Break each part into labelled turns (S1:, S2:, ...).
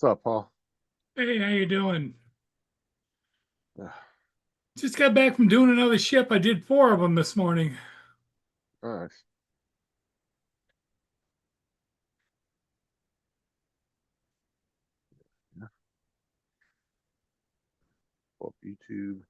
S1: What's up, Paul?
S2: Hey, how you doing?
S1: Yeah,
S2: Just got back from doing another ship. I did four of them this morning.
S1: nice. Yeah, pull up YouTube.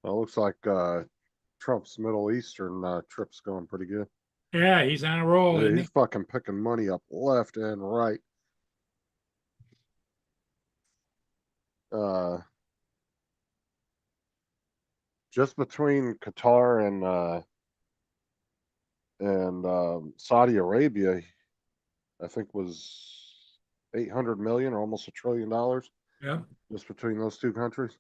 S1: Well, it looks like Trump's Middle Eastern trip's going pretty good.
S2: Yeah, he's on a roll,
S1: Yeah,
S2: isn't
S1: he's
S2: he?
S1: fucking picking money up left and right. Uh, just between Qatar and Saudi Arabia, I think was 800 million or almost $1 trillion
S2: Yeah.
S1: just between those two countries.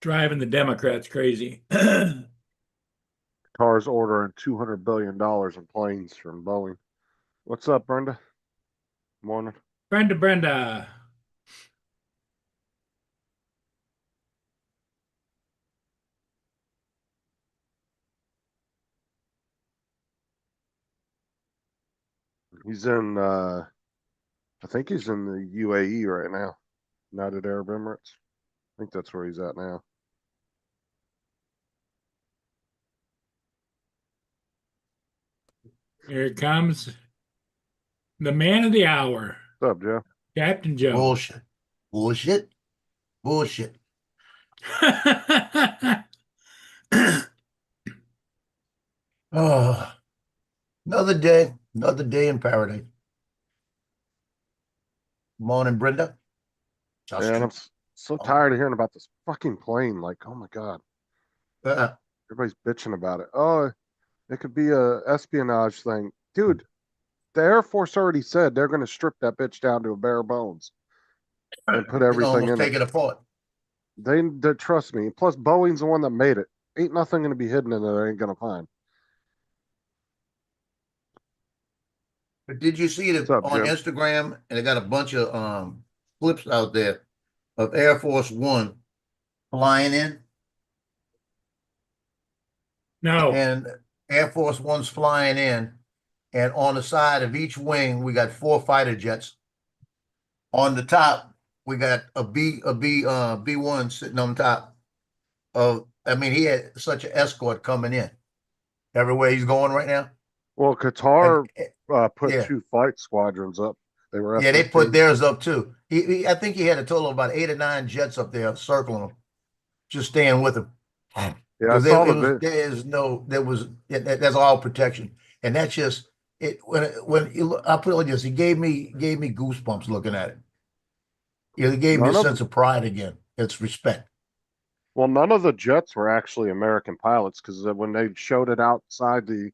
S2: Driving the Democrats crazy.
S1: Qatar's ordering $200 billion in planes from Boeing. What's up, Brenda? Morning.
S2: Brenda.
S1: He's in I think he's in the UAE right now. United Arab Emirates. I think that's where he's at now.
S2: Here comes the man of the hour,
S1: What's up, Joe?
S2: Captain Joe.
S3: Bullshit. Bullshit. Bullshit. Oh, another day in paradise. Morning, Brenda.
S1: Man, I'm
S3: Justin.
S1: so
S3: Oh,
S1: tired of hearing about this fucking plane. Like, oh my God.
S3: uh,
S1: Everybody's bitching about it. Oh, it could be a espionage thing. Dude, the Air Force already said they're going to strip that bitch down to a bare bones and put
S3: they
S1: everything
S3: almost
S1: in it.
S3: take it apart.
S1: They trust me. Plus, Boeing's the one that made it. Ain't nothing going to be hidden in there they ain't going to find.
S3: But did you see
S1: What's
S3: it
S1: up,
S3: on
S1: Jim?
S3: Instagram? And they got a bunch of clips out there of Air Force One flying in,
S2: No.
S3: and Air Force One's flying in, and on the side of each wing we got four fighter jets. On the top, we got B1 sitting on top of. I mean, he had such an escort coming in everywhere he's going right now.
S1: Well,
S3: And
S1: Qatar put
S3: yeah,
S1: two fight squadrons up. They were
S3: yeah, they put
S1: F-15s.
S3: theirs up too. I think he had a total of about 8 or 9 jets up there circling him, just staying with him.
S1: Yeah, I
S3: Because
S1: saw
S3: it
S1: the
S3: was
S1: vid.
S3: that's all protection, and that's just it. I put it like this, he gave me goosebumps looking at it. It gave me a
S1: None of
S3: sense of pride again. It's respect.
S1: Well, none of the jets were actually American pilots because when they showed it outside the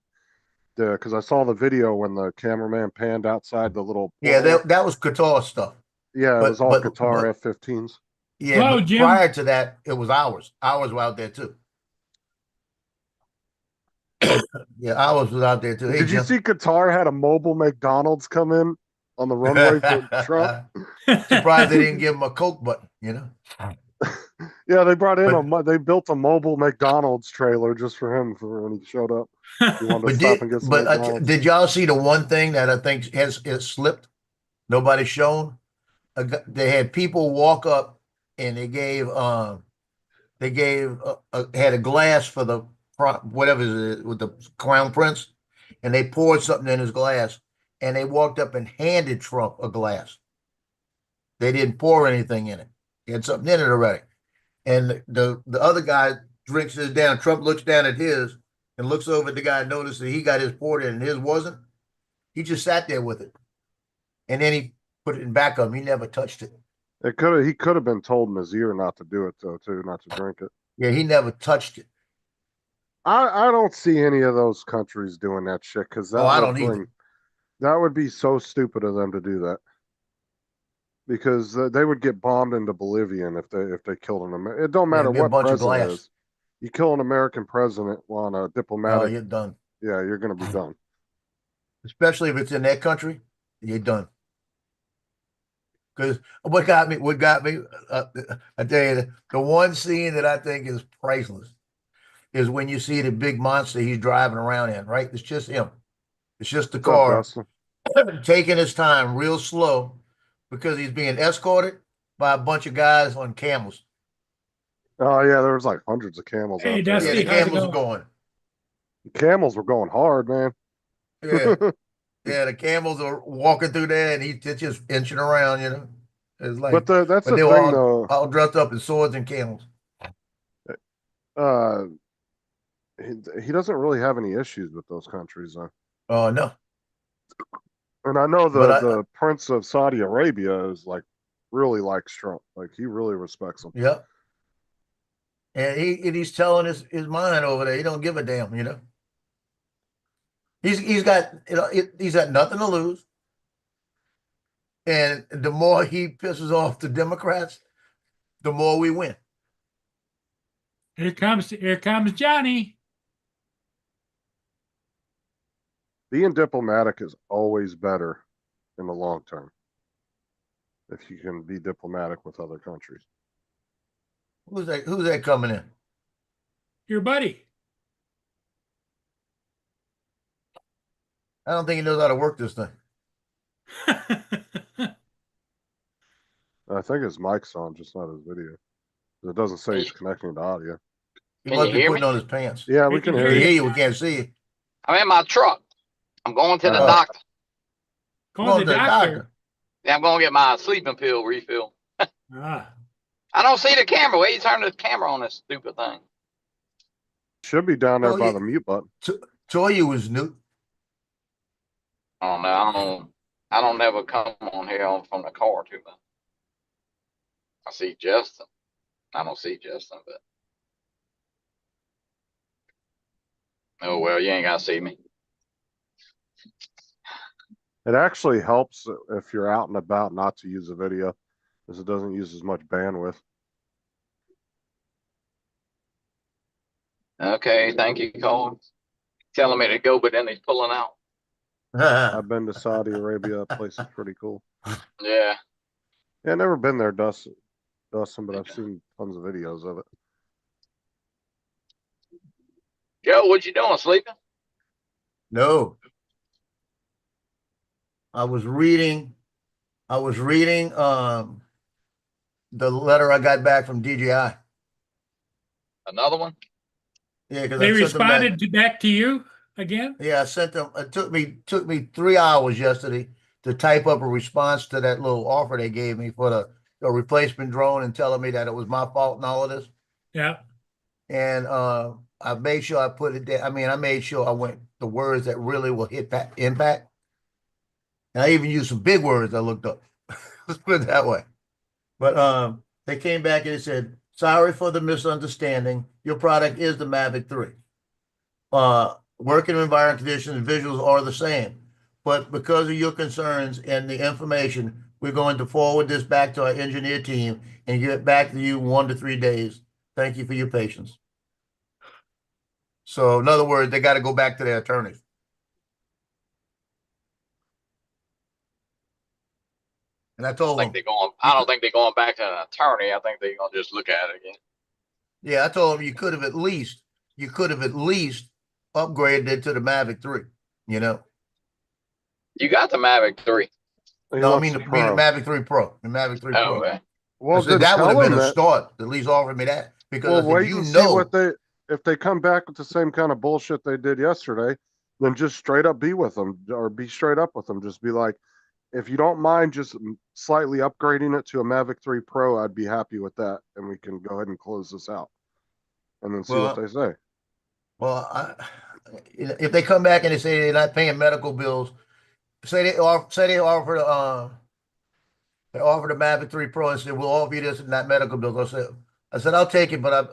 S1: because I saw the video when the cameraman panned outside the little
S3: Yeah,
S1: porthole.
S3: that was Qatar stuff.
S1: Yeah, it was
S3: But
S1: all
S3: but
S1: Qatar
S3: but
S1: F-15s.
S3: yeah,
S2: Hello,
S3: but
S2: Jim.
S3: prior to that, it was ours. Ours were out there too. Yeah, ours was out there too. Hey,
S1: Did you
S3: Jim.
S1: see Qatar had a mobile McDonald's come in on the runway for Trump?
S3: Surprised they didn't give him a Coke button.
S1: Yeah, they brought in
S3: But
S1: they built a mobile McDonald's trailer just for him for when he showed up. He wanted to
S3: but
S1: stop
S3: did
S1: and get some
S3: but
S1: McDonald's.
S3: did y'all see the one thing that I think has slipped? Nobody's shown. They had people walk up and they had a glass for the whatever it is with the crown prince, and they poured something in his glass, and they walked up and handed Trump a glass. They didn't pour anything in it. He had something in it already. And the other guy drinks his down. Trump looks down at his and looks over at the guy and notices that he got his poured in and his wasn't. He just sat there with it. And then he put it in back of him. He never touched it.
S1: He could have been told in his ear not to do it though, too, not to drink it.
S3: Yeah, he never touched it.
S1: I don't see any of those countries doing that shit because
S3: Oh,
S1: that
S3: I
S1: would
S3: don't either.
S1: bring that would be so stupid of them to do that. Because they would get bombed into Bolivian if they killed an American. It don't
S3: Yeah,
S1: matter
S3: it'd be a
S1: what
S3: bunch of
S1: president
S3: glass.
S1: is. You kill an American president on a
S3: Oh,
S1: diplomatic,
S3: you're done.
S1: yeah, you're gonna be done.
S3: Especially if it's in that country, you're done. Because what got me, uh, I tell you, the one scene that I think is priceless is when you see the big monster he's driving around in, right? It's just him. It's just the
S1: What's up,
S3: car
S1: Dustin?
S3: taking his time real slow because he's being escorted by a bunch of guys on camels.
S1: Oh yeah, there was like hundreds of camels
S2: Hey,
S1: out there.
S3: Yeah,
S2: Dusty,
S3: the
S2: how's it
S3: camels are
S2: going?
S3: going.
S1: Camels were going hard, man.
S3: Yeah, yeah, the camels are walking through there and he's just inching around, you know. It's
S1: But
S3: like,
S1: that's
S3: but
S1: the
S3: they were
S1: thing though.
S3: all dressed up in swords and camels.
S1: Uh, he doesn't really have any issues with those countries, though.
S3: Oh no,
S1: And I know
S3: but
S1: the Prince of Saudi Arabia is like really likes Trump. Like he really respects him.
S3: yeah, and he's telling his mind over there. He don't give a damn, you know. He's got he's got nothing to lose, and the more he pisses off the Democrats, the more we win.
S2: Here comes Johnny.
S1: Being diplomatic is always better in the long term if you can be diplomatic with other countries.
S3: Who's that? Who's that coming in?
S2: Your buddy.
S3: I don't think he knows how to work this thing.
S1: I think his mic's on, just not his video. It doesn't say he's connecting to audio.
S3: He
S4: Can
S3: must
S4: you
S3: be
S4: hear
S3: putting
S4: me?
S3: on his pants.
S1: Yeah,
S2: We
S1: we can
S2: can
S1: hear
S3: We
S2: hear
S1: you.
S3: hear you. We can't see you.
S4: I'm in my truck. I'm going to the
S1: Uh,
S4: doctor.
S2: Going to the doctor.
S4: Yeah, I'm going to get my sleeping pill refill.
S2: Ah,
S4: I don't see the camera. Why you turn the camera on this stupid thing?
S1: Should be down there
S3: Oh,
S1: by
S3: yeah.
S1: the mute button.
S3: Toya was new.
S4: I don't know. I don't never come on here from the car too much. I see Justin. I don't see Justin, but oh well, you ain't gotta see me.
S1: It actually helps if you're out and about not to use a video, because it doesn't use as much bandwidth.
S4: Okay, thank you, Colin. Telling me to go, but then he's pulling out.
S1: I've been to Saudi Arabia. That place is pretty cool.
S4: Yeah.
S1: Yeah, never been there, Dustin, but I've seen tons of videos of it.
S4: Joe, what you doing? Sleeping?
S3: No. I was reading the letter I got back from DJI.
S4: Another one?
S3: Yeah, because
S2: they responded back to you again?
S3: Yeah, I sent them. It took me 3 hours yesterday to type up a response to that little offer they gave me for the replacement drone and telling me that it was my fault and all of this.
S2: Yeah.
S3: And I made sure I put it there. I mean, I made sure I went the words that really will hit that impact. And I even used some big words I looked up. Let's put it that way. But they came back and they said, sorry for the misunderstanding. Your product is the Mavic 3. Working environment conditions and visuals are the same. But because of your concerns and the information, we're going to forward this back to our engineer team and get back to you 1 to 3 days. Thank you for your patience. So in other words, they got to go back to their attorneys. And I told them,
S4: I don't think they're going back to an attorney. I think they're gonna just look at it again.
S3: yeah, I told them you could have at least upgraded it to the Mavic 3, you know.
S4: You got the Mavic 3.
S3: No, I mean the Mavic 3 Pro. The Mavic 3
S4: Oh,
S3: Pro.
S4: okay.
S1: Well,
S3: So that would have been a start. At least offer me that. Because
S1: well,
S3: I said,
S1: wait
S3: you
S1: and see
S3: know,
S1: what if they come back with the same kind of bullshit they did yesterday, then just straight up be with them or be straight up with them. Just be like, if you don't mind just slightly upgrading it to a Mavic 3 Pro, I'd be happy with that. And we can go ahead and close this out and then see what they say.
S3: well, if they come back and they say they're not paying medical bills, say they offer the Mavic 3 Pro and say we'll offer you this and that medical bills. I said, I said, I'll take it, but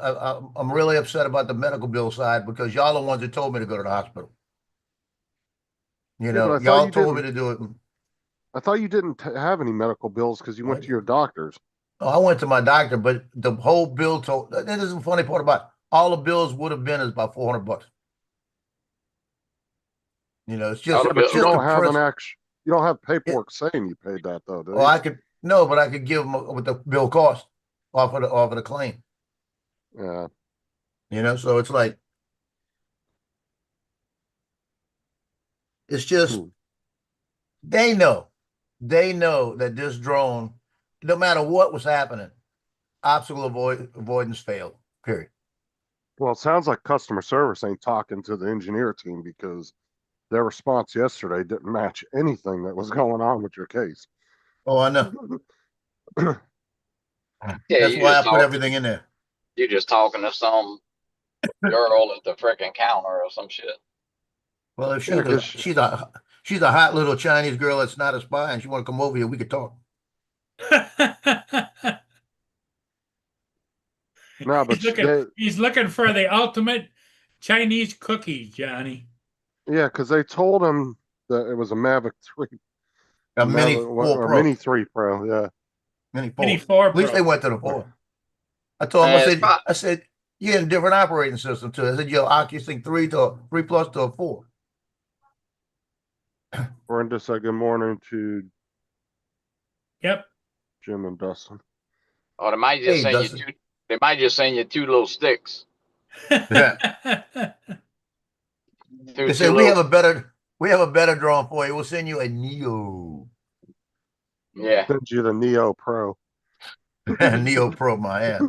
S3: I'm really upset about the medical bill side because y'all are the ones that told me to go to the hospital. You
S1: Yeah, but
S3: know,
S1: I thought
S3: y'all
S1: you
S3: told me
S1: didn't.
S3: to do it.
S1: I thought you didn't have any medical bills because you went to your doctors.
S3: Oh, I went to my doctor, but the whole bill told, that is the funny part about it. All the bills would have been is about $400. You know, it's
S4: All
S3: just,
S4: the
S1: Yeah, but
S3: it's
S1: you
S4: bills.
S3: just the
S1: don't have an
S3: principle.
S1: actual. You don't have
S3: It,
S1: paperwork saying you paid that though, do
S3: well,
S1: you?
S3: I could, no, but I could give them what the bill cost off of the claim,
S1: Yeah.
S3: you know? So it's like, it's just,
S1: Hmm.
S3: they know that this drone, no matter what was happening, avoidance failed, period.
S1: Well, it sounds like customer service ain't talking to the engineer team because their response yesterday didn't match anything that was going on with your case.
S3: Oh, I know.
S4: Yeah,
S3: That's why I put everything in there.
S4: you just talking to some girl at the freaking counter or some shit.
S3: Well, if
S1: Yeah, because
S3: she's a hot little Chinese girl that's not a spy and she want to come over here, we could talk.
S1: no, but
S2: He's looking for the ultimate Chinese cookie, Johnny.
S1: yeah, because they told him that it was a Mavic 3,
S3: A Mini
S1: Mavic
S3: 4
S1: or
S3: Pro,
S1: Mini 3 Pro. Yeah.
S3: Mini
S2: Mini
S3: 4.
S2: 4
S3: At least they
S2: Pro.
S3: went to the 4. I told him,
S4: Man, it's probably,
S3: I said, you're in a different operating system too. I said, you're Oculus 3 plus to a 4.
S1: Brenda said good morning to
S2: Yep.
S1: Jim and Dustin.
S4: or they might just
S3: Hey,
S4: send you
S3: Dustin.
S4: two. They might just send you two little sticks.
S3: Yeah. They
S4: Two
S3: said we have
S4: little.
S3: a better drawing for you. We'll send you a Neo.
S4: Yeah.
S1: Send you the Neo Pro.
S3: Neo Pro, my ass.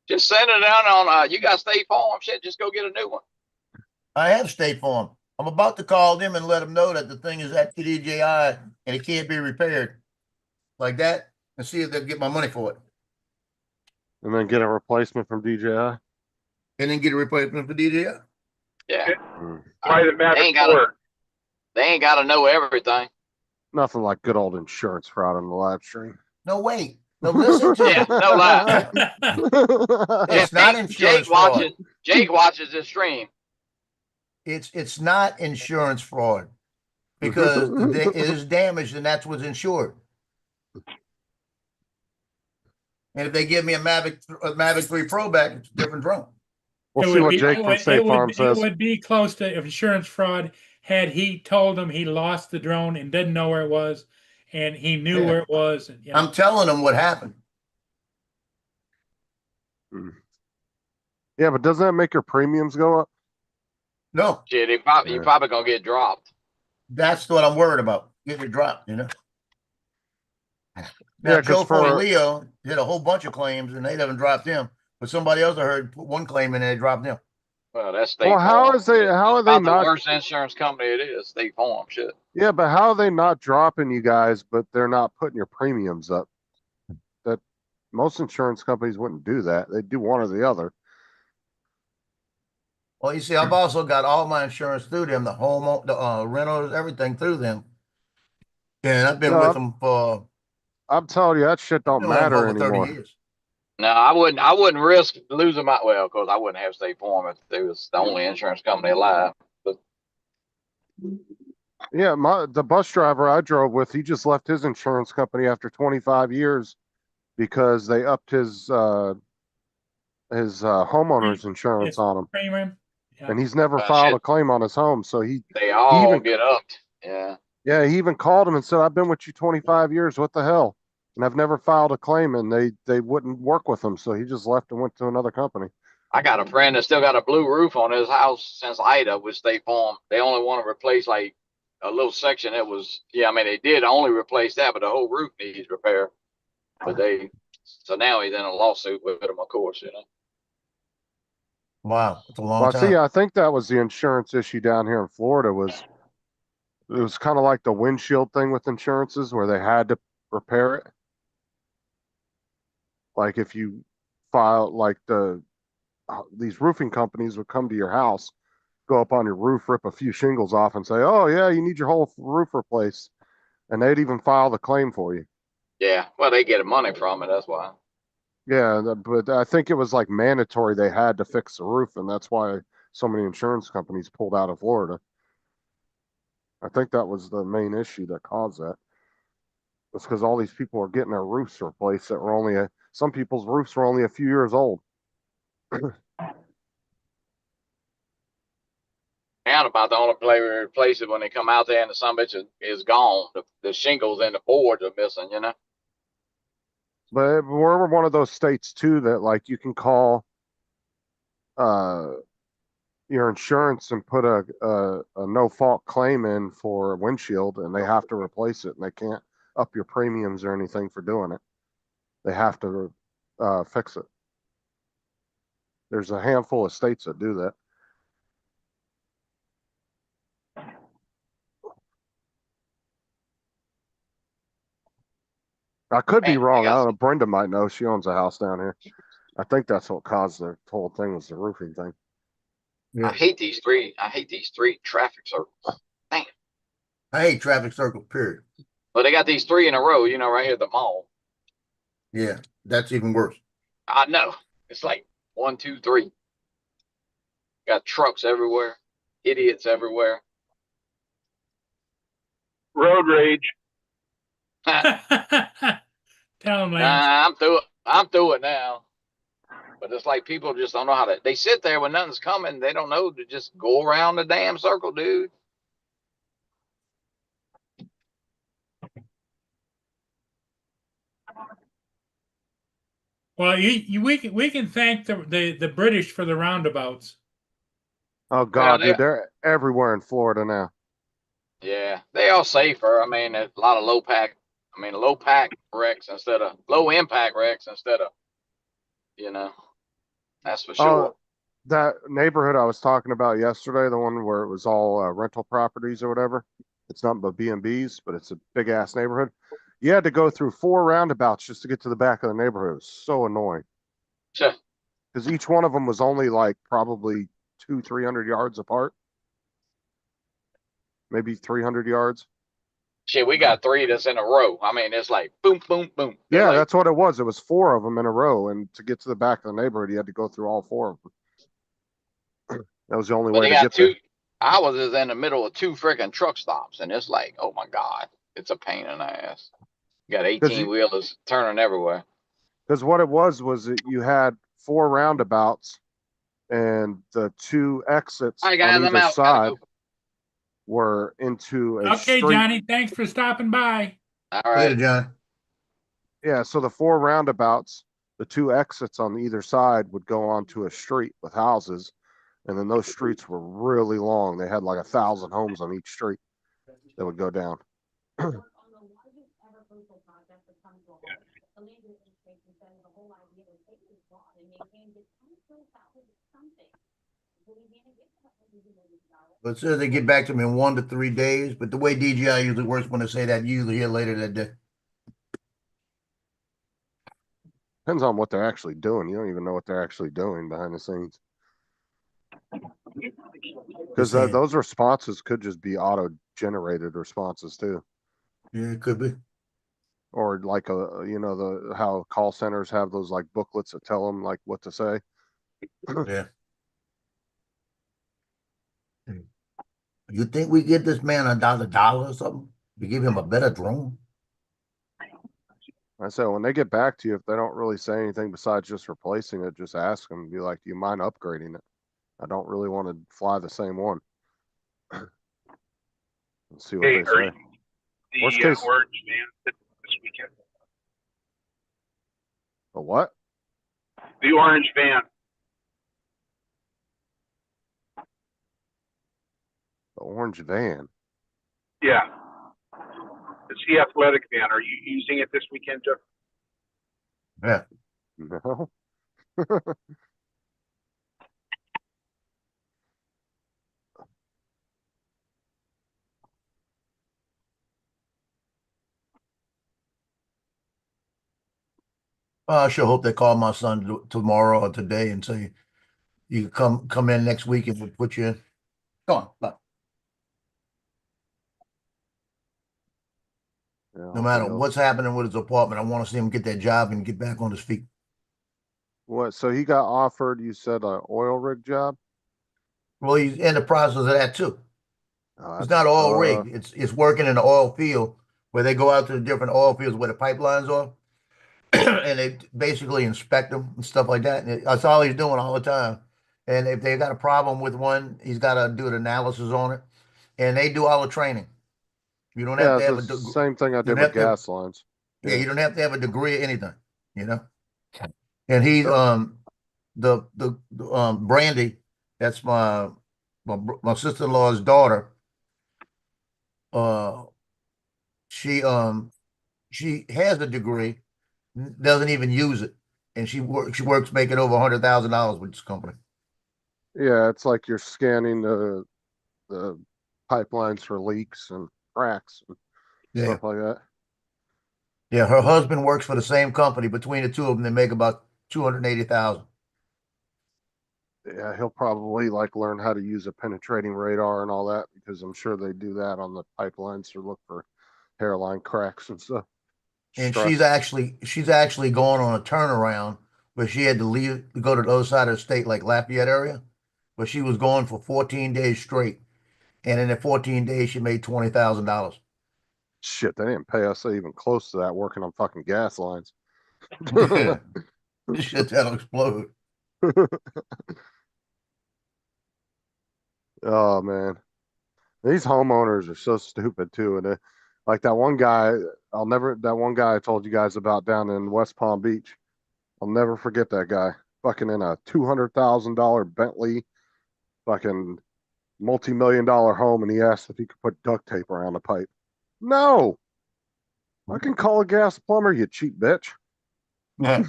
S4: Just send it down on. You got State Farm shit. Just go get a new one.
S3: I have State Farm. I'm about to call them and let them know that the thing is at TDJI and it can't be repaired like that and see if they'll get my money for it.
S1: And then get a replacement from DJI.
S3: And then get a replacement for DJI.
S4: Yeah.
S1: Mm.
S5: Why the
S4: They
S5: Mavic
S4: ain't gotta.
S5: 4?
S4: They ain't gotta know everything.
S1: Nothing like good old insurance fraud on the live stream.
S3: No, wait. No, listen to
S4: Yeah.
S3: me.
S4: No lie.
S3: It's not insurance fraud.
S4: Jake watches this stream.
S3: It's not insurance fraud because it is damaged and that's what's insured. And if they give me a Mavic 3 Pro back, it's a different drone.
S1: We'll see what Jake from State Farm
S2: It
S1: says.
S2: would be close to insurance fraud had he told him he lost the drone and didn't know where it was, and he knew where it was. And,
S3: I'm telling them what happened.
S1: Yeah, but doesn't that make your premiums go up?
S3: No,
S4: Shit, you
S1: Yeah.
S4: probably gonna get dropped.
S3: that's what I'm worried about. Getting it dropped, you know. Now,
S1: Yeah, 'cause
S3: Joe
S1: for-
S3: Leo did a whole bunch of claims and they haven't dropped him. But somebody else I heard put one claim in and they dropped him.
S4: Well, that's State
S1: Well,
S4: Farm.
S1: how are they
S4: About
S1: not?
S4: the worst insurance company it is? State Farm shit.
S1: Yeah, but how are they not dropping you guys, but they're not putting your premiums up? That most insurance companies wouldn't do that. They do one or the other.
S3: Well, you see, I've also got all my insurance through them, the home, the rentals, everything through them. And I've been
S1: No,
S3: with them for
S1: I'm telling you, that shit don't
S3: been with them for
S1: matter
S3: over 30
S1: anymore.
S3: years.
S4: No, I wouldn't. I wouldn't risk losing my. Well, of course, I wouldn't have State Farm if they was the only insurance company alive. But
S1: Yeah, the bus driver I drove with, he just left his insurance company after 25 years because they upped his homeowner's insurance
S2: Yes.
S1: on him,
S2: premium. Yeah.
S1: and he's never
S4: Shit.
S1: filed a claim on his home. So he
S4: they all
S1: even
S4: get upped. Yeah.
S1: yeah, he even called him and said, "I've been with you 25 years. What the hell?" And I've never filed a claim, and they wouldn't work with him, so he just left and went to another company.
S4: I got a friend that still got a blue roof on his house since Ida with State Farm. They only want to replace like a little section. It was, yeah, I mean, they did only replace that, but the whole roof needs repair. But so now he's in a lawsuit with them, of course, you know.
S3: Wow, it's a long
S1: Well,
S3: time.
S1: see, I think that was the insurance issue down here in Florida. It was kind of like the windshield thing with insurances where they had to repair it. Like if you file like these roofing companies would come to your house, go up on your roof, rip a few shingles off and say, "Oh yeah, you need your whole roof replaced." And they'd even file the claim for you.
S4: Yeah, well, they get money from it. That's why.
S1: Yeah, but I think it was like mandatory they had to fix the roof, and that's why so many insurance companies pulled out of Florida. I think that was the main issue that caused that. It's because all these people are getting their roofs replaced that were only some people's roofs were only a few years old.
S4: And about the only place we replace it when they come out there and the sunbitch is gone. The shingles and the boards are missing, you know.
S1: But we're one of those states too that like you can call uh your insurance and put a no fault claim in for a windshield and they have to replace it and they can't up your premiums or anything for doing it. They have to fix it. There's a handful of states that do that. I could be
S4: Man,
S1: wrong. I don't know. Brenda might know. She owns a house down here. I think that's what caused the whole thing was the roofing thing.
S4: I hate these three. I hate these three traffic circles.
S3: I hate traffic circle, period.
S4: But they got these three in a row, you know, right here at the mall.
S3: Yeah, that's even worse.
S4: I know. It's like 1, 2, 3. Got trucks everywhere, idiots everywhere.
S5: Road rage.
S2: Tell them, Lance.
S4: I'm through it. I'm through it now. But it's like people just don't know how to. They sit there when nothing's coming. They don't know to just go around the damn circle, dude.
S2: Well, we can thank the British for the roundabouts.
S1: Oh God,
S4: they-
S1: dude, they're everywhere in Florida now.
S4: Yeah, they are safer. I mean, there's a lot of low pack wrecks instead of low impact wrecks instead of, you know, that's for sure.
S1: That neighborhood I was talking about yesterday, the one where it was all rental properties or whatever. It's nothing but B&Bs, but it's a big ass neighborhood. You had to go through 4 roundabouts just to get to the back of the neighborhood. It was so annoying
S4: Sure.
S1: because each one of them was only like probably 200-300 yards apart, maybe 300 yards.
S4: Shit, we got 3 that's in a row. I mean, it's like boom, boom, boom. They're
S1: Yeah,
S4: like,
S1: that's what it was. It was 4 of them in a row, and to get to the back of the neighborhood, you had to go through all 4 of them. That was the only
S4: but
S1: way
S4: they
S1: to
S4: got
S1: get
S4: 2.
S1: there.
S4: I was just in the middle of 2 freaking truck stops, and it's like, oh my God, it's a pain in the ass. You got 18 wheelers turning everywhere.
S1: Because what it was that you had 4 roundabouts, and the 2 exits
S4: All right,
S1: on
S4: guys, I'm
S1: either
S4: out.
S1: side
S4: Gotta go.
S1: were into a
S2: Okay,
S1: street.
S2: Johnny, thanks for stopping by.
S4: All
S3: Later,
S4: right.
S3: John.
S1: Yeah, so the 4 roundabouts, the 2 exits on either side would go onto a street with houses, and then those streets were really long. They had like 1,000 homes on each street that would go down.
S3: But it says they get back to me in 1 to 3 days. But the way DJI usually works when they say that, you usually hear later that day.
S1: Depends on what they're actually doing. You don't even know what they're actually doing behind the scenes. Because
S3: Just saying.
S1: those responses could just be auto-generated responses too.
S3: Yeah, it could be.
S1: Or like how call centers have those like booklets that tell them like what to say.
S3: Yeah. You think we get this man another dollar or something? We give him a better drone?
S1: I said when they get back to you, if they don't really say anything besides just replacing it, just ask them. Be like, do you mind upgrading it? I don't really want to fly the same one. Let's see what
S5: Hey,
S1: they
S5: are
S1: say.
S5: the
S1: Worst case-
S5: Orange van this weekend?
S1: A what?
S5: The orange van.
S1: The orange van.
S5: Yeah. It's the athletic van. Are you using it this weekend, Jeff?
S3: Yeah.
S1: No.
S3: I sure hope they call my son tomorrow or today and say, you can come in next week and we'll put you in. Go on. Bye. No matter what's happening with his apartment, I want to see him get that job and get back on his feet.
S1: What? So he got offered, you said, a oil rig job?
S3: Well, he's in the process of that too.
S1: Oh,
S3: It's
S1: that's
S3: not all
S1: tough.
S3: rig. It's working in the oil field where they go out to the different oil fields where the pipelines are, and they basically inspect them and stuff like that. And that's all he's doing all the time. And if they got a problem with one, he's got to do an analysis on it, and they do all the training. You don't have
S1: Yeah,
S3: to
S1: it's
S3: have
S1: the
S3: a degree.
S1: same thing I
S3: You
S1: did
S3: don't
S1: with
S3: have to have,
S1: gas lines.
S3: yeah,
S1: Yeah.
S3: you don't have to have a degree or anything, you know. And he's
S1: Yep.
S3: Brandy, that's my sister-in-law's daughter. Uh, she has a degree, doesn't even use it, and she works making over $100,000 with this company.
S1: Yeah, it's like you're scanning the pipelines for leaks and cracks and
S3: Yeah,
S1: stuff like that.
S3: yeah. Her husband works for the same company. Between the two of them, they make about 280,000.
S1: Yeah, he'll probably like learn how to use a penetrating radar and all that because I'm sure they do that on the pipelines to look for hairline cracks and stuff.
S3: And
S1: Stress.
S3: she's actually going on a turnaround where she had to leave to go to the other side of the state, like Lafayette area, but she was going for 14 days straight. And in the 14 days, she made $20,000.
S1: Shit, they didn't pay us even close to that working on fucking gas lines.
S3: Yeah, this shit that'll explode.
S1: Oh man, these homeowners are so stupid too. And like that one guy, that one guy I told you guys about down in West Palm Beach. I'll never forget that guy. Fucking in a $200,000 Bentley, fucking multi-million-dollar home, and he asked if he could put duct tape around the pipe. No, I can call a gas plumber, you cheap bitch.
S3: Yeah.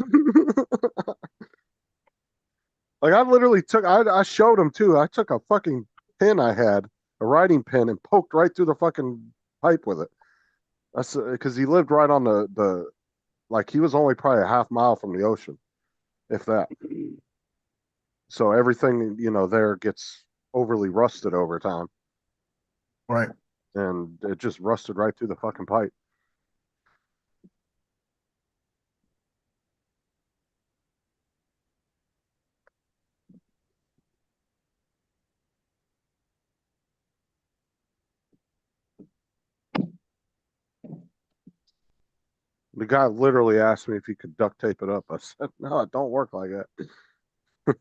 S1: Like I literally I showed him too. I took a fucking pin I had, a writing pin, and poked right through the fucking pipe with it. That's because he lived right on the like he was only probably a half mile from the ocean, if that. So everything there gets overly rusted over time,
S3: Right.
S1: and it just rusted right through the fucking pipe. The guy literally asked me if he could duct tape it up. I said, no, it don't work like that.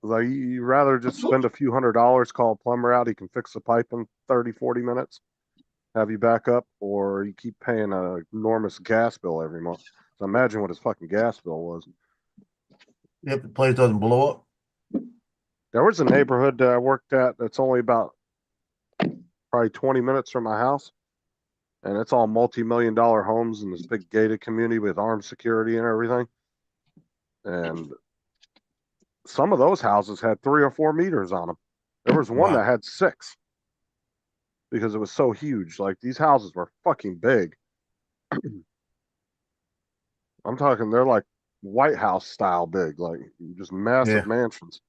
S1: Like you rather just spend a few $100s, call a plumber out, he can fix the pipe in 30, 40 minutes, have you back up, or you keep paying an enormous gas bill every month. So imagine what his fucking gas bill was.
S3: If the place doesn't blow up.
S1: There was a neighborhood that I worked at that's only about probably 20 minutes from my house. And it's all multi-million-dollar homes in this big gated community with armed security and everything. And some of those houses had 3 or 4 meters on them. There was one
S3: Wow.
S1: that had 6 because it was so huge. Like these houses were fucking big. I'm talking they're like White House style big, like just massive
S3: Yeah.
S1: mansions,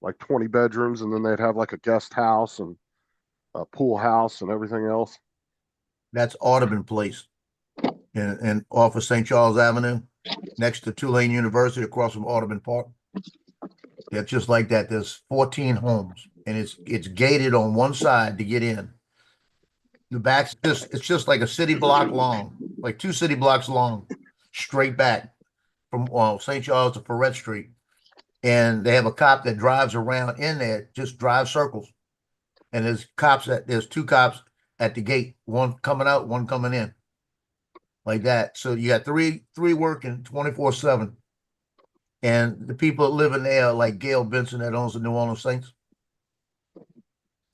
S1: like 20 bedrooms, and then they'd have like a guest house and a pool house and everything else.
S3: That's Audubon Place in off of St. Charles Avenue, next to Tulane University, across from Audubon Park. It's just like that. There's 14 homes, and it's gated on one side to get in. The back's it's just like a city block long, like 2 city blocks long, straight back from St. Charles to Ferret Street. And they have a cop that drives around in there, just drives circles. And there's 2 cops at the gate, one coming out, one coming in. Like that. So you got three working 24/7. And the people that live in there are like Gail Benson that owns the New Orleans Saints.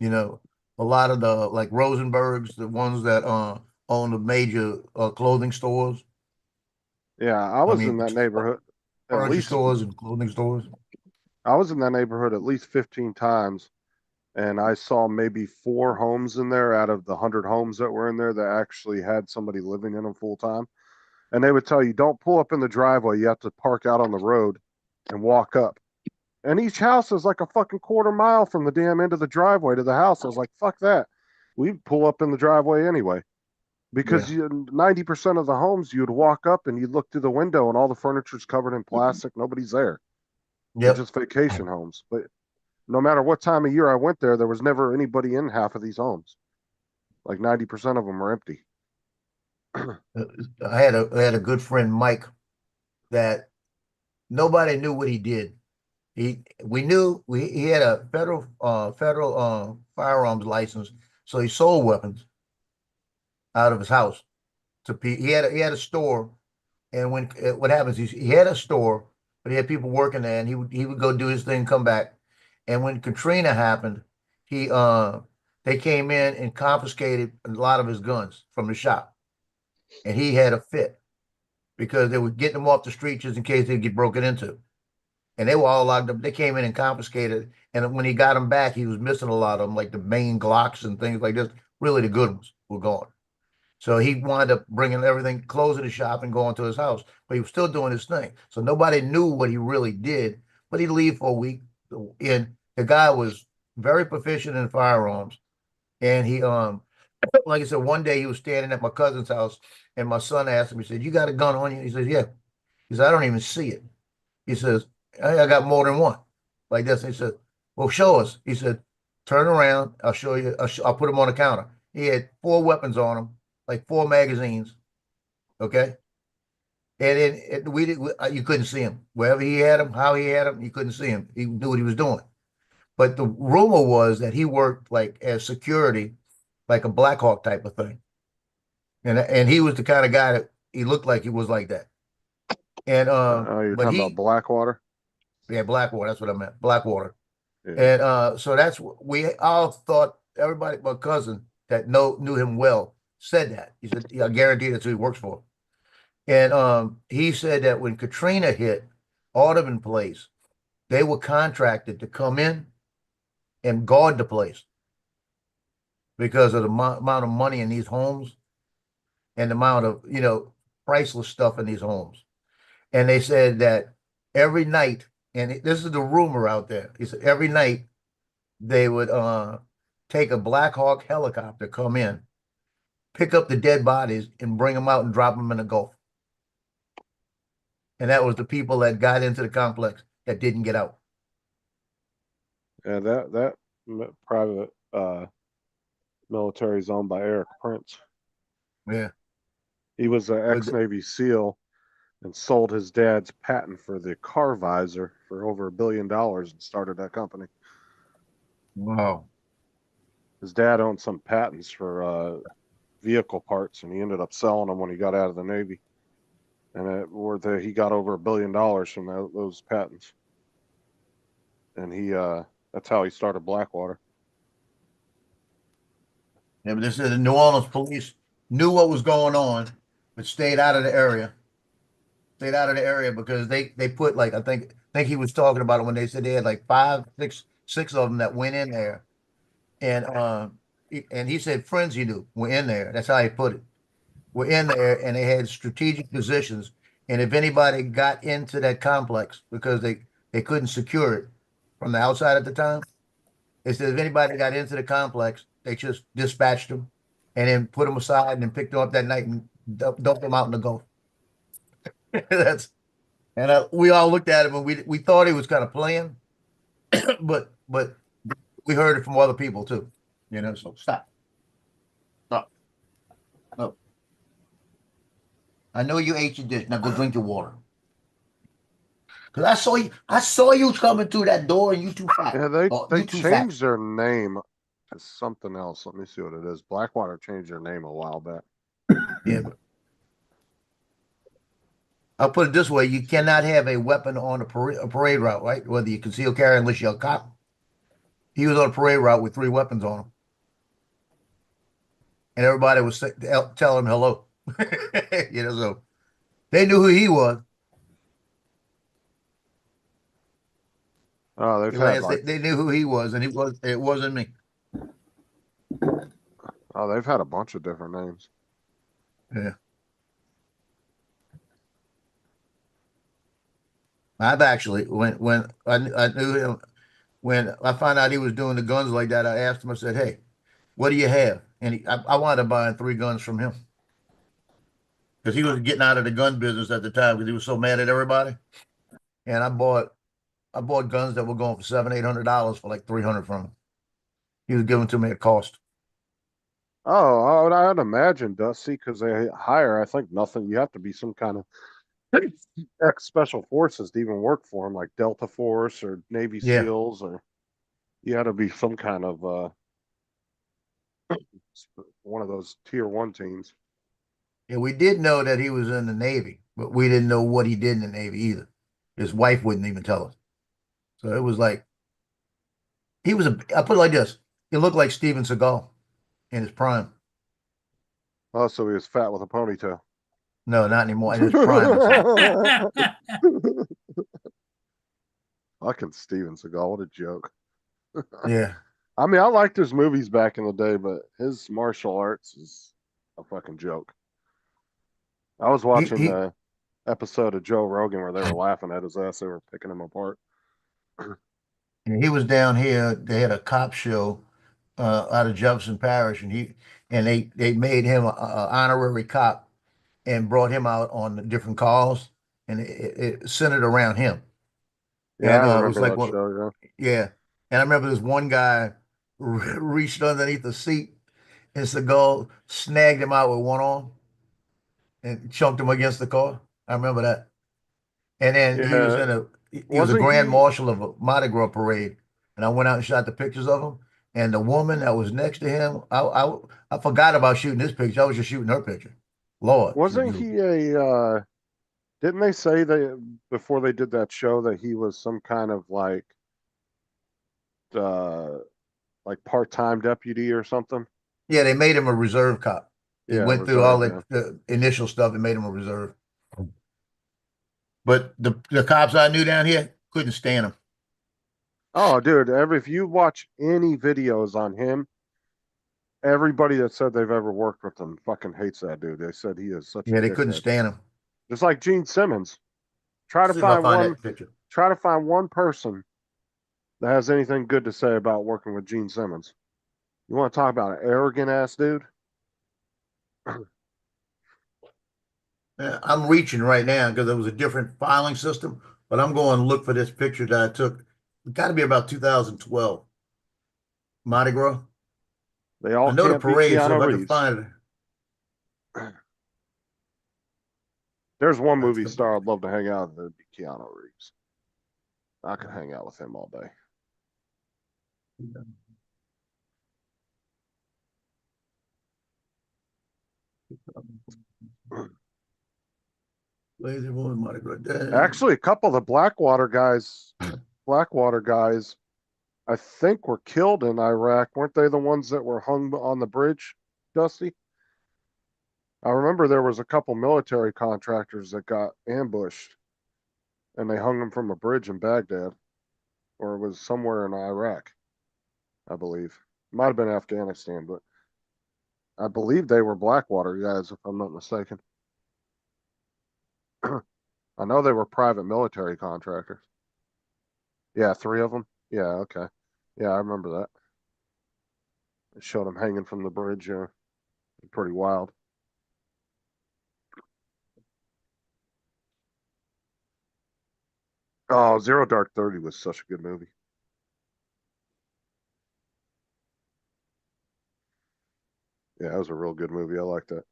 S3: You know, a lot of the like Rosenbergs, the ones that own the major clothing stores.
S1: Yeah, I
S3: I
S1: was in
S3: mean,
S1: that neighborhood at
S3: furniture
S1: least.
S3: stores and clothing stores.
S1: I was in that neighborhood at least 15 times, and I saw maybe 4 homes in there out of the 100 homes that were in there that actually had somebody living in them full time. And they would tell you, don't pull up in the driveway. You have to park out on the road and walk up. And each house is like a fucking quarter mile from the damn end of the driveway to the house. I was like, fuck that. We'd pull up in the driveway anyway. because you 90% of the homes you'd walk up and you'd look through the window and all the furniture's covered in plastic. Nobody's there. They're
S3: Yep.
S1: just vacation homes. But no matter what time of year I went there was never anybody in half of these homes. Like 90% of them are empty.
S3: I had a good friend, Mike, that nobody knew what he did. He had a federal firearms license, so he sold weapons out of his house to he had a store, and when what happens is he had a store, but he had people working there, and he would go do his thing, come back, and when Katrina happened, he they came in and confiscated a lot of his guns from the shop, and he had a fit because they were getting them off the street just in case they'd get broken into. And they were all locked up. They came in and confiscated. And when he got them back, he was missing a lot of them, like the main Glocks and things like this. Really, the good ones were gone. So he wound up bringing everything, closing the shop and going to his house. But he was still doing his thing. So nobody knew what he really did. But he'd leave for a week. And the guy was very proficient in firearms. And he, like I said, one day he was standing at my cousin's house, and my son asked him, he said, "You got a gun on you?" He says, "Yeah." He said, "I don't even see it." He says, I got more than one like this. He said, "Well, show us." He said, "Turn around. I'll show you. I'll put them on the counter." He had 4 weapons on him, like 4 magazines. Okay. And then you couldn't see him. Wherever he had him, how he had him, you couldn't see him. He knew what he was doing. But the rumor was that he worked like as security, like a Black Hawk type of thing. And he was the kind of guy that he looked like he was like that. And
S1: You're
S3: but
S1: talking about Blackwater?
S3: yeah, Blackwater, that's what I meant. Blackwater.
S1: Yeah.
S3: And so that's what we all thought. Everybody, my cousin that knew him well, said that. He said, "Yeah, I guarantee that's who he works for." And he said that when Katrina hit Audubon Place, they were contracted to come in and guard the place because of the amount of money in these homes and the amount of, priceless stuff in these homes. And they said that every night, and this is the rumor out there, he said every night they would take a Black Hawk helicopter, come in, pick up the dead bodies, and bring them out and drop them in the Gulf. And that was the people that got into the complex that didn't get out.
S1: Yeah, that private military is owned by Eric Prince.
S3: Yeah.
S1: He was an ex-Navy SEAL and sold his dad's patent for the car visor for over $1 billion and started that company.
S3: Wow.
S1: His dad owned some patents for vehicle parts, and he ended up selling them when he got out of the Navy. And he got over $1 billion from those patents. And that's how he started Blackwater.
S3: Yeah, but they said the New Orleans police knew what was going on, but stayed out of the area. Stayed out of the area because they put, like, I think he was talking about it when they said they had like 5, 6 of them that went in there, and he said friends he knew were in there. That's how he put it. Were in there, and they had strategic positions. And if anybody got into that complex because they couldn't secure it from the outside at the time, they said if anybody got into the complex, they just dispatched them and then put them aside and then picked them up that night and dumped them out in the Gulf. We all looked at him and we thought he was kind of playing, but we heard it from other people too, so stop. No. I know you ate your dish. Now go drink your water. Cause I saw you coming through that door and you too fat.
S1: Yeah, they
S3: You too fat.
S1: changed their name to something else. Let me see what it is. Blackwater changed their name a while back.
S3: Yeah, but I'll put it this way: you cannot have a weapon on a parade route, right? Whether you conceal carry unless you're a cop. He was on a parade route with 3 weapons on him, and everybody was telling him hello. So they knew who he was.
S1: Oh,
S3: They knew who he was, and it wasn't me.
S1: they've had a bunch of different names.
S3: Yeah. I've actually when I knew him, when I found out he was doing the guns like that, I asked him. I said, "Hey, what do you have?" And I wound up buying 3 guns from him. because he was getting out of the gun business at the time because he was so mad at everybody. And I bought guns that were going for $700-800 for like 300 from him. He was giving to me at cost.
S1: Oh, I'd imagine, Dusty, because they hire, I think, nothing. You have to be some kind of ex special forces to even work for them, like Delta Force or Navy
S3: Yeah.
S1: SEALs, or you had to be some kind of one of those tier 1 teams.
S3: Yeah, we did know that he was in the Navy, but we didn't know what he did in the Navy either. His wife wouldn't even tell us. So it was like I put it like this. He looked like Steven Seagal in his prime.
S1: Oh, so he was fat with a ponytail.
S3: No, not anymore. In his prime. I said.
S1: Fucking Steven Seagal, what a joke.
S3: Yeah.
S1: I mean, I liked his movies back in the day, but his martial arts is a fucking joke. I was watching
S3: He
S1: the episode of Joe Rogan where they were laughing at his ass. They were picking him apart.
S3: he was down here. They had a cop show out of Jefferson Parish, and they made him a honorary cop and brought him out on the different calls, and it centered around him.
S1: Yeah,
S3: And
S1: I
S3: it was
S1: remember
S3: like,
S1: that
S3: well,
S1: show.
S3: yeah. And I remember this one guy reached underneath the seat, and Seagal snagged him out with one arm and chunked him against the car. I remember that. And then
S1: Yeah,
S3: he was
S1: yeah.
S3: he was a
S1: Wasn't
S3: grand
S1: he?
S3: marshal of a Mardi Gras parade, and I went out and shot the pictures of him. And the woman that was next to him, I forgot about shooting this picture. I was just shooting her picture. Lord, she's
S1: Wasn't
S3: beautiful.
S1: he Didn't they say that before they did that show that he was some kind of uh, like part-time deputy or something?
S3: Yeah, they made him a reserve cop. They
S1: Yeah,
S3: went through all
S1: reserve. Yeah.
S3: the initial stuff and made him a reserve. But the cops I knew down here couldn't stand him.
S1: Oh, dude, if you watch any videos on him, everybody that said they've ever worked with him fucking hates that dude. They said he is such a
S3: Yeah, they couldn't
S1: dickhead.
S3: stand him.
S1: Just like Gene Simmons. Try to
S3: See if I
S1: find
S3: find
S1: one.
S3: that picture.
S1: Try to find one person that has anything good to say about working with Gene Simmons. You want to talk about an arrogant ass dude?
S3: I'm reaching right now because there was a different filing system, but I'm going to look for this picture that I took. It's got to be about 2012. Mardi Gras.
S1: They
S3: I
S1: all
S3: know the
S1: can't be
S3: parade, so
S1: Keanu
S3: if I can
S1: Reeves.
S3: find it.
S1: There's one
S3: That's
S1: movie
S3: the
S1: star I'd love to hang out with. It'd be Keanu Reeves. I could hang out with him all day.
S3: Lazy Woman Mardi Gras.
S1: Actually, a couple of the Blackwater guys, I think were killed in Iraq. Weren't they the ones that were hung on the bridge, Dusty? I remember there was a couple military contractors that got ambushed and they hung them from a bridge in Baghdad, or it was somewhere in Iraq, I believe. Might have been Afghanistan, but I believe they were Blackwater guys, if I'm not mistaken. I know they were private military contractors. Yeah, 3 of them. Yeah, okay. Yeah, I remember that. It showed them hanging from the bridge. Pretty wild. Oh, Zero Dark 30 was such a good movie. Yeah, it was a real good movie. I like that.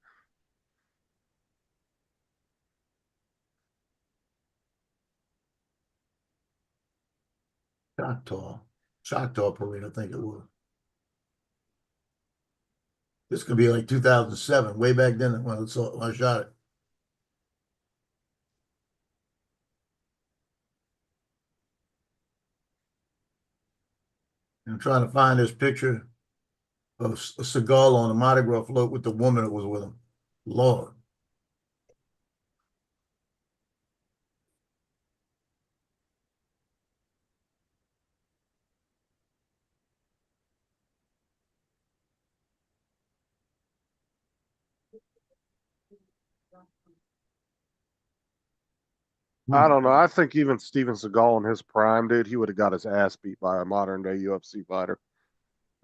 S3: Choctaw Parade, I think it was. This could be like 2007, way back then when I shot it. I'm trying to find this picture of Seagal on a Mardi Gras float with the woman that was with him. Lord.
S1: I don't know. I think even Steven Seagal in his prime, dude, he would have got his ass beat by a modern day UFC fighter.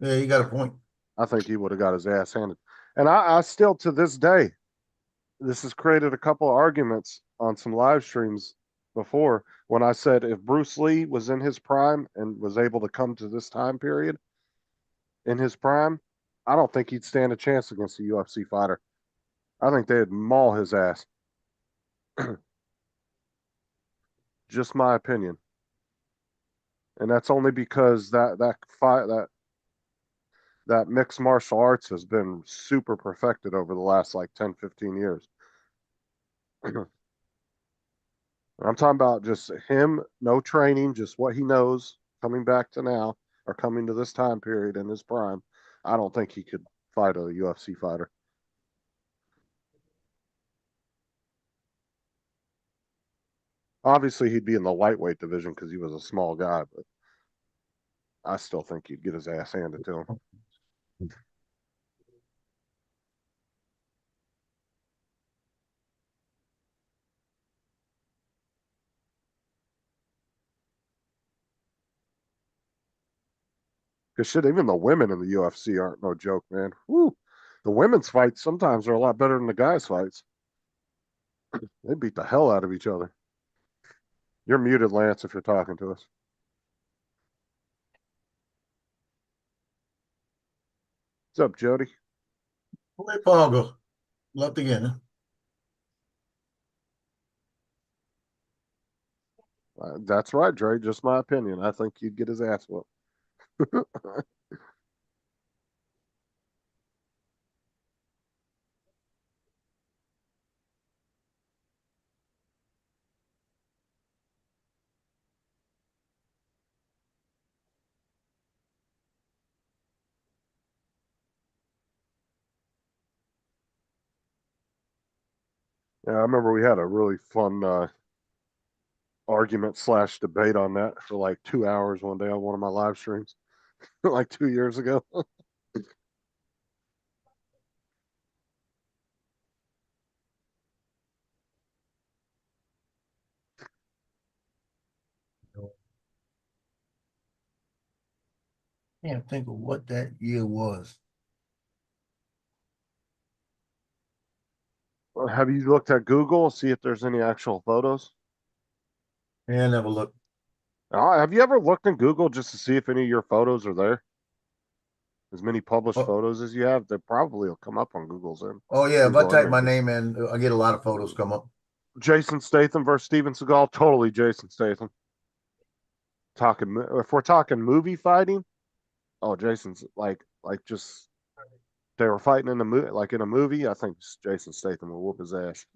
S3: Yeah, you got a point.
S1: I think he would have got his ass handed. And I still, to this day, this has created a couple of arguments on some live streams before when I said if Bruce Lee was in his prime and was able to come to this time period in his prime, I don't think he'd stand a chance against a UFC fighter. I think they'd maul his ass. Just my opinion. And that's only because that mixed martial arts has been super perfected over the last like 10, 15 years. I'm talking about just him, no training, just what he knows coming back to now or coming to this time period in his prime. I don't think he could fight a UFC fighter. Obviously, he'd be in the lightweight division because he was a small guy, but I still think he'd get his ass handed to him. Because shit, even the women in the UFC aren't no joke, man. Woo. The women's fights sometimes are a lot better than the guys' fights. They beat the hell out of each other. You're muted, Lance, if you're talking to us. What's up, Jody?
S3: Hey, Pongo. Love again.
S1: That's right, Dre. Just my opinion. I think you'd get his ass whooped. Yeah, I remember we had a really fun argument slash debate on that for like 2 hours one day on one of my live streams, like 2 years ago.
S3: Can't think of what that year was.
S1: Have you looked at Google, see if there's any actual photos?
S3: Yeah, never looked.
S1: Have you ever looked in Google just to see if any of your photos are there? As many published
S3: Oh,
S1: photos as you have, they probably will come up on Google's end.
S3: oh yeah, if I
S1: Google
S3: type my
S1: images.
S3: name in, I get a lot of photos come up.
S1: Jason Statham versus Steven Seagal, totally Jason Statham. If we're talking movie fighting, oh, Jason's like just they were fighting in a movie. I think Jason Statham will whoop his ass.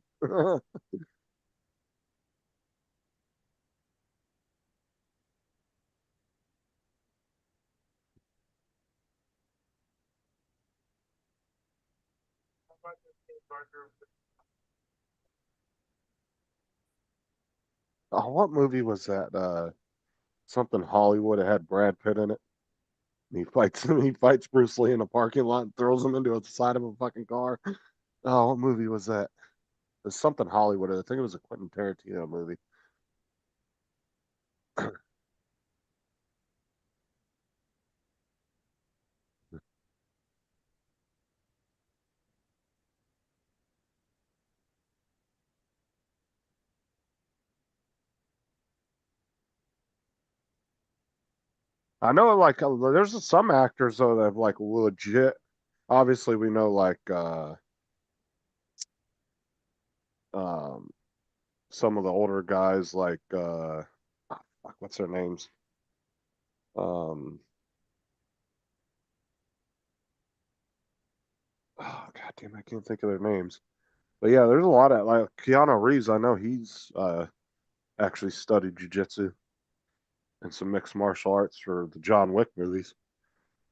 S1: Oh, what movie was that? Something Hollywood. It had Brad Pitt in it. And he fights Bruce Lee in a parking lot and throws him into the side of a fucking car. Oh, what movie was that? It was something Hollywood. I think it was a Quentin Tarantino movie. I know, like, there's some actors though that have like legit. Obviously, we know like um some of the older guys like what's their names? Um, oh god damn, I can't think of their names. But yeah, there's a lot of like Keanu Reeves. I know he's actually studied jujitsu and some mixed martial arts for the John Wick movies.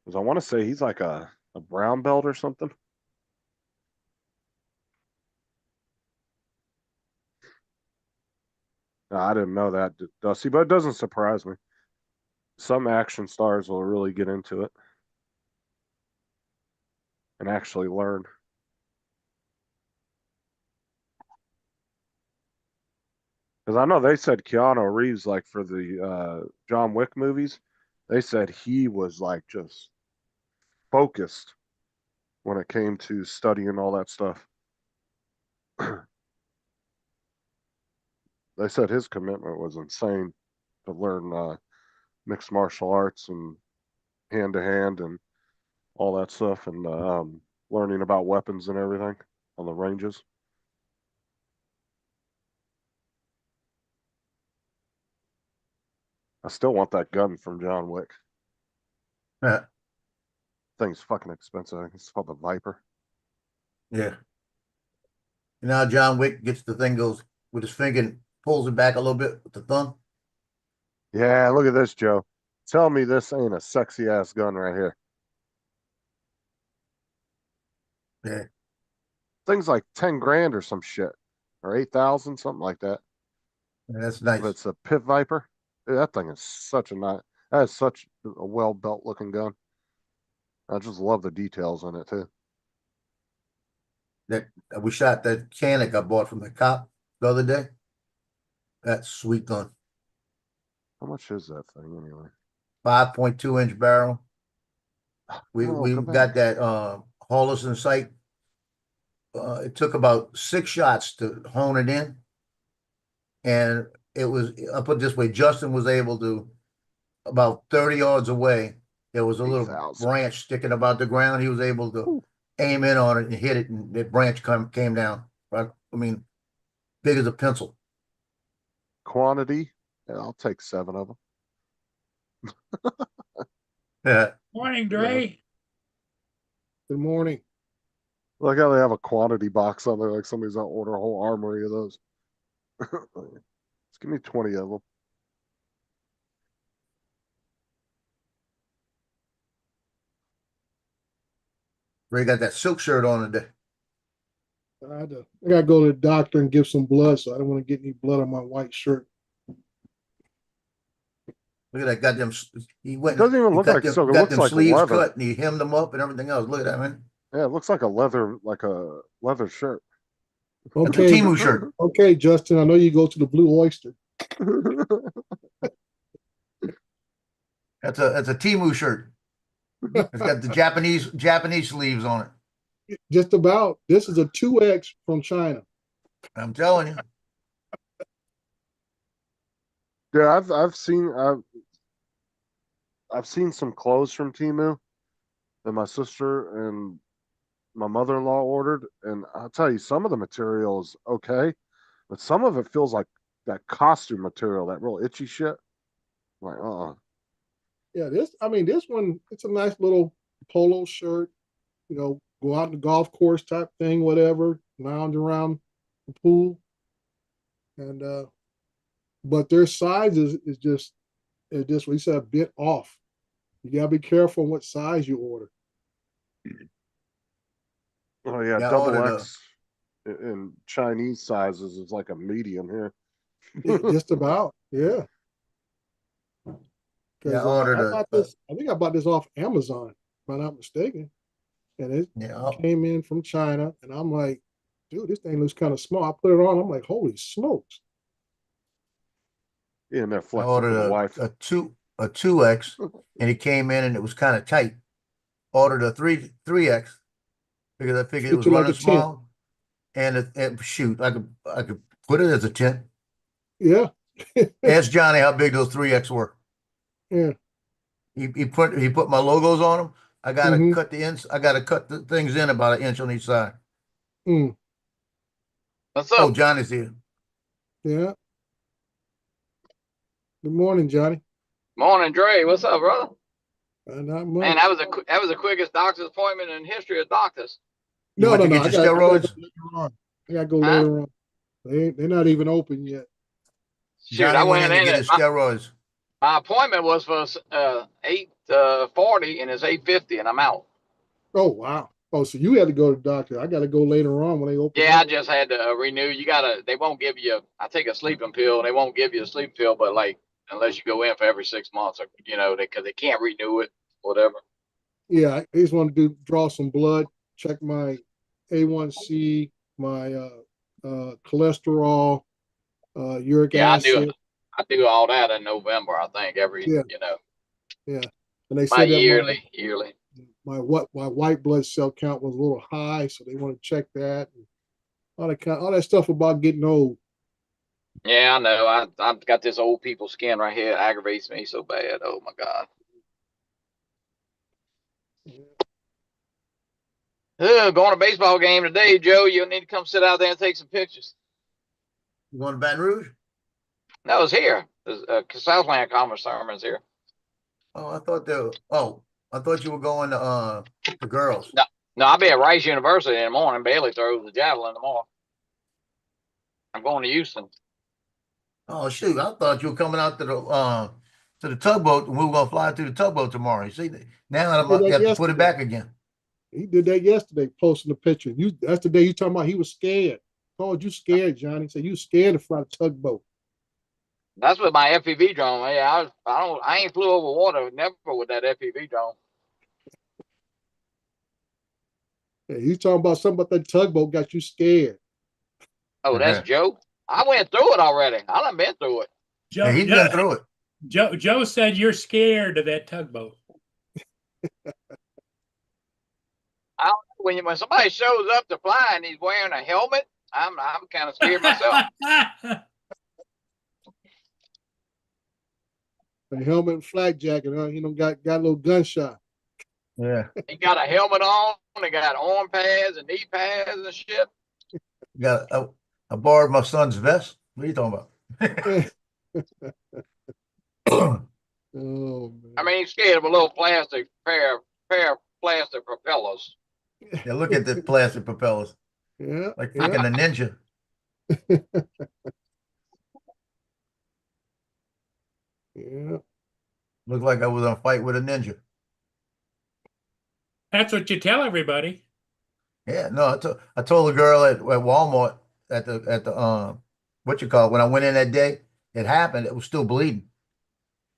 S1: Because I want to say he's like a brown belt or something. No, I didn't know that, Dusty, but it doesn't surprise me. Some action stars will really get into it and actually learn. Because I know they said Keanu Reeves, like for the John Wick movies, they said he was like just focused when it came to studying all that stuff. They said his commitment was insane to learn mixed martial arts and hand to hand and all that stuff, and learning about weapons and everything on the ranges. I still want that gun from John Wick.
S3: Yeah.
S1: Thing's fucking expensive. I think it's called the Viper.
S3: Yeah. You know how John Wick gets the thing, goes with his finger and pulls it back a little bit with the thumb?
S1: Yeah, look at this, Joe. Tell me this ain't a sexy ass gun right here.
S3: Yeah.
S1: Thing's like 10 grand or some shit, or 8,000, something like that.
S3: Yeah, that's
S1: But
S3: nice.
S1: it's a Pit Viper. Dude, that thing is such a nice. That is such a well built looking gun. I just love the details in it too.
S3: That we shot that Canik I bought from the cop the other day. That's sweet gun.
S1: How much is that thing anyway?
S3: 5.2-inch barrel. We
S1: Oh,
S3: we
S1: come
S3: got
S1: back.
S3: that Holliston sight. It took about 6 shots to hone it in. And it was, I'll put it this way, Justin was able to, about 30 yards away, there was a little
S1: 8,000.
S3: branch sticking about the ground. He was able to
S1: Ooh.
S3: aim in on it and hit it, and that branch came down. I mean, big as a pencil.
S1: Quantity? Yeah, I'll take 7 of them.
S3: Yeah.
S2: Morning, Dre.
S6: Good morning.
S1: Like how they have a quantity box on there, like somebody's gonna order a whole armory of those. Just give me 20 of them.
S3: Ray got that silk shirt on today.
S6: I gotta go to the doctor and give some blood, so I don't want to get any blood on my white shirt.
S3: Look at that goddamn. He went.
S1: It doesn't even
S3: he
S1: look
S3: got
S1: like
S3: them,
S1: silk. It
S3: got
S1: looks
S3: them
S1: like
S3: sleeves
S1: leather.
S3: cut, and he hemmed them up and everything else. Look at that, man.
S1: Yeah, it looks like a leather shirt.
S3: That's a
S6: Okay,
S3: Temu shirt.
S6: okay, Justin. I know you go to the Blue Oyster.
S3: That's a Temu shirt. It's got the Japanese sleeves on it.
S6: Just about. This is a 2X from China.
S3: I'm telling you.
S1: Yeah, I've seen some clothes from Temu that my sister and my mother-in-law ordered, and I'll tell you, some of the material is okay, but some of it feels like that costume material, that real itchy shit. Like,
S6: Yeah, this one, it's a nice little polo shirt, go out in the golf course type thing, whatever, lounge around the pool. And but their size is just we said a bit off. You gotta be careful what size you order.
S1: oh yeah,
S3: Yeah, I
S1: double
S3: ordered
S1: X in Chinese sizes is like a medium here.
S6: Yeah, just about, yeah.
S3: Yeah, I
S6: Because
S3: ordered
S6: I bought this. I think I bought this off Amazon, if I'm not mistaken, and it
S3: Yeah.
S6: came in from China. And I'm like, dude, this thing looks kind of small. I put it on. I'm like, holy smokes!
S1: Yeah, and they're
S3: I
S1: flexing for
S3: ordered
S1: the wife.
S3: a 2X, and it came in and it was kind of tight. Ordered a 3X because I figured it
S6: Fit
S3: was
S6: you like
S3: running
S6: a tent.
S3: small. And shoot, I could put it as a tent.
S6: Yeah,
S3: Ask Johnny how big those 3X were.
S6: yeah.
S3: He put my logos on them. I gotta
S6: Mhm.
S3: cut I gotta cut the things in about 1 inch on each side.
S6: Mm,
S4: What's
S3: Oh,
S4: up?
S3: Johnny's here.
S6: yeah. Good morning, Johnny.
S4: Morning, Dre. What's up, brother?
S6: Not
S4: Man,
S6: much.
S4: that was the quickest doctor's appointment in history of doctors.
S3: You
S6: No,
S3: went
S6: no,
S3: to
S6: no.
S3: get
S6: I
S3: your
S6: gotta go
S3: steroids?
S6: later on. I gotta go
S4: Huh?
S6: later on. They're not even open yet.
S4: Shoot,
S3: Johnny
S4: I
S3: went
S4: went
S3: in to
S4: in
S3: get
S4: at
S3: his steroids.
S4: my appointment was for 8:40 and it's 8:50 and I'm out.
S6: Oh wow. Oh, so you had to go to the doctor. I gotta go later on when they open.
S4: Yeah, I
S6: up.
S4: just had to renew. They won't give you. I take a sleeping pill. They won't give you a sleep pill, but like unless you go in for every 6 months, or because they can't renew it, whatever.
S6: Yeah, I just want to draw some blood, check my A1C, my cholesterol, uric
S4: Yeah,
S6: acid.
S4: I do all that in November. I think
S6: Yeah, yeah. And they
S4: my
S6: said that
S4: yearly.
S6: my white blood cell count was a little high, so they want to check that. all that stuff about getting old.
S4: Yeah, I know. I've got this old people skin right here. It aggravates me so bad. Oh my God. Going to a baseball game today, Joe. You'll need to come sit out there and take some pictures.
S3: You going to Baton Rouge?
S4: No, it's here. Southland Commerce Tournament's here.
S3: Oh, I thought you were going to the girls.
S4: No, I'll be at Rice University in the morning. Bailey throws the javelin tomorrow. I'm going to Houston.
S3: Oh shoot! I thought you were coming out to the tugboat, and we were gonna fly through the tugboat tomorrow. You see, now I'm
S6: Did that
S3: have to put it
S6: yesterday.
S3: back again.
S6: He did that yesterday, posting the picture. That's the day you talking about he was scared. Called you scared, Johnny. Said you scared to fly the tugboat.
S4: That's with my FPV drone. Yeah, I ain't flew over water never with that FPV drone.
S6: Yeah, you talking about something about that tugboat got you scared.
S4: Oh, that's Joe. I went through it already. I done been through it.
S2: Joe,
S3: Yeah, he's been through it.
S2: Joe said you're scared of that tugboat.
S4: When somebody shows up to fly and he's wearing a helmet, I'm kind of scared myself.
S6: A helmet and flak jacket, huh? You know, got a little gunshot.
S3: Yeah,
S4: He got a helmet on. They got arm pads and knee pads and shit.
S3: I borrowed my son's vest. What are you talking about?
S6: Oh man.
S4: I mean, he's scared of a little plastic pair of plastic propellers.
S3: Yeah, look at the plastic propellers,
S6: Yeah.
S3: like
S6: yeah.
S3: freaking a ninja.
S6: Yeah.
S3: Looked like I was on a fight with a ninja.
S2: That's what you tell everybody.
S3: Yeah, no, I told the girl at Walmart at the what you call it, when I went in that day, it happened. It was still bleeding,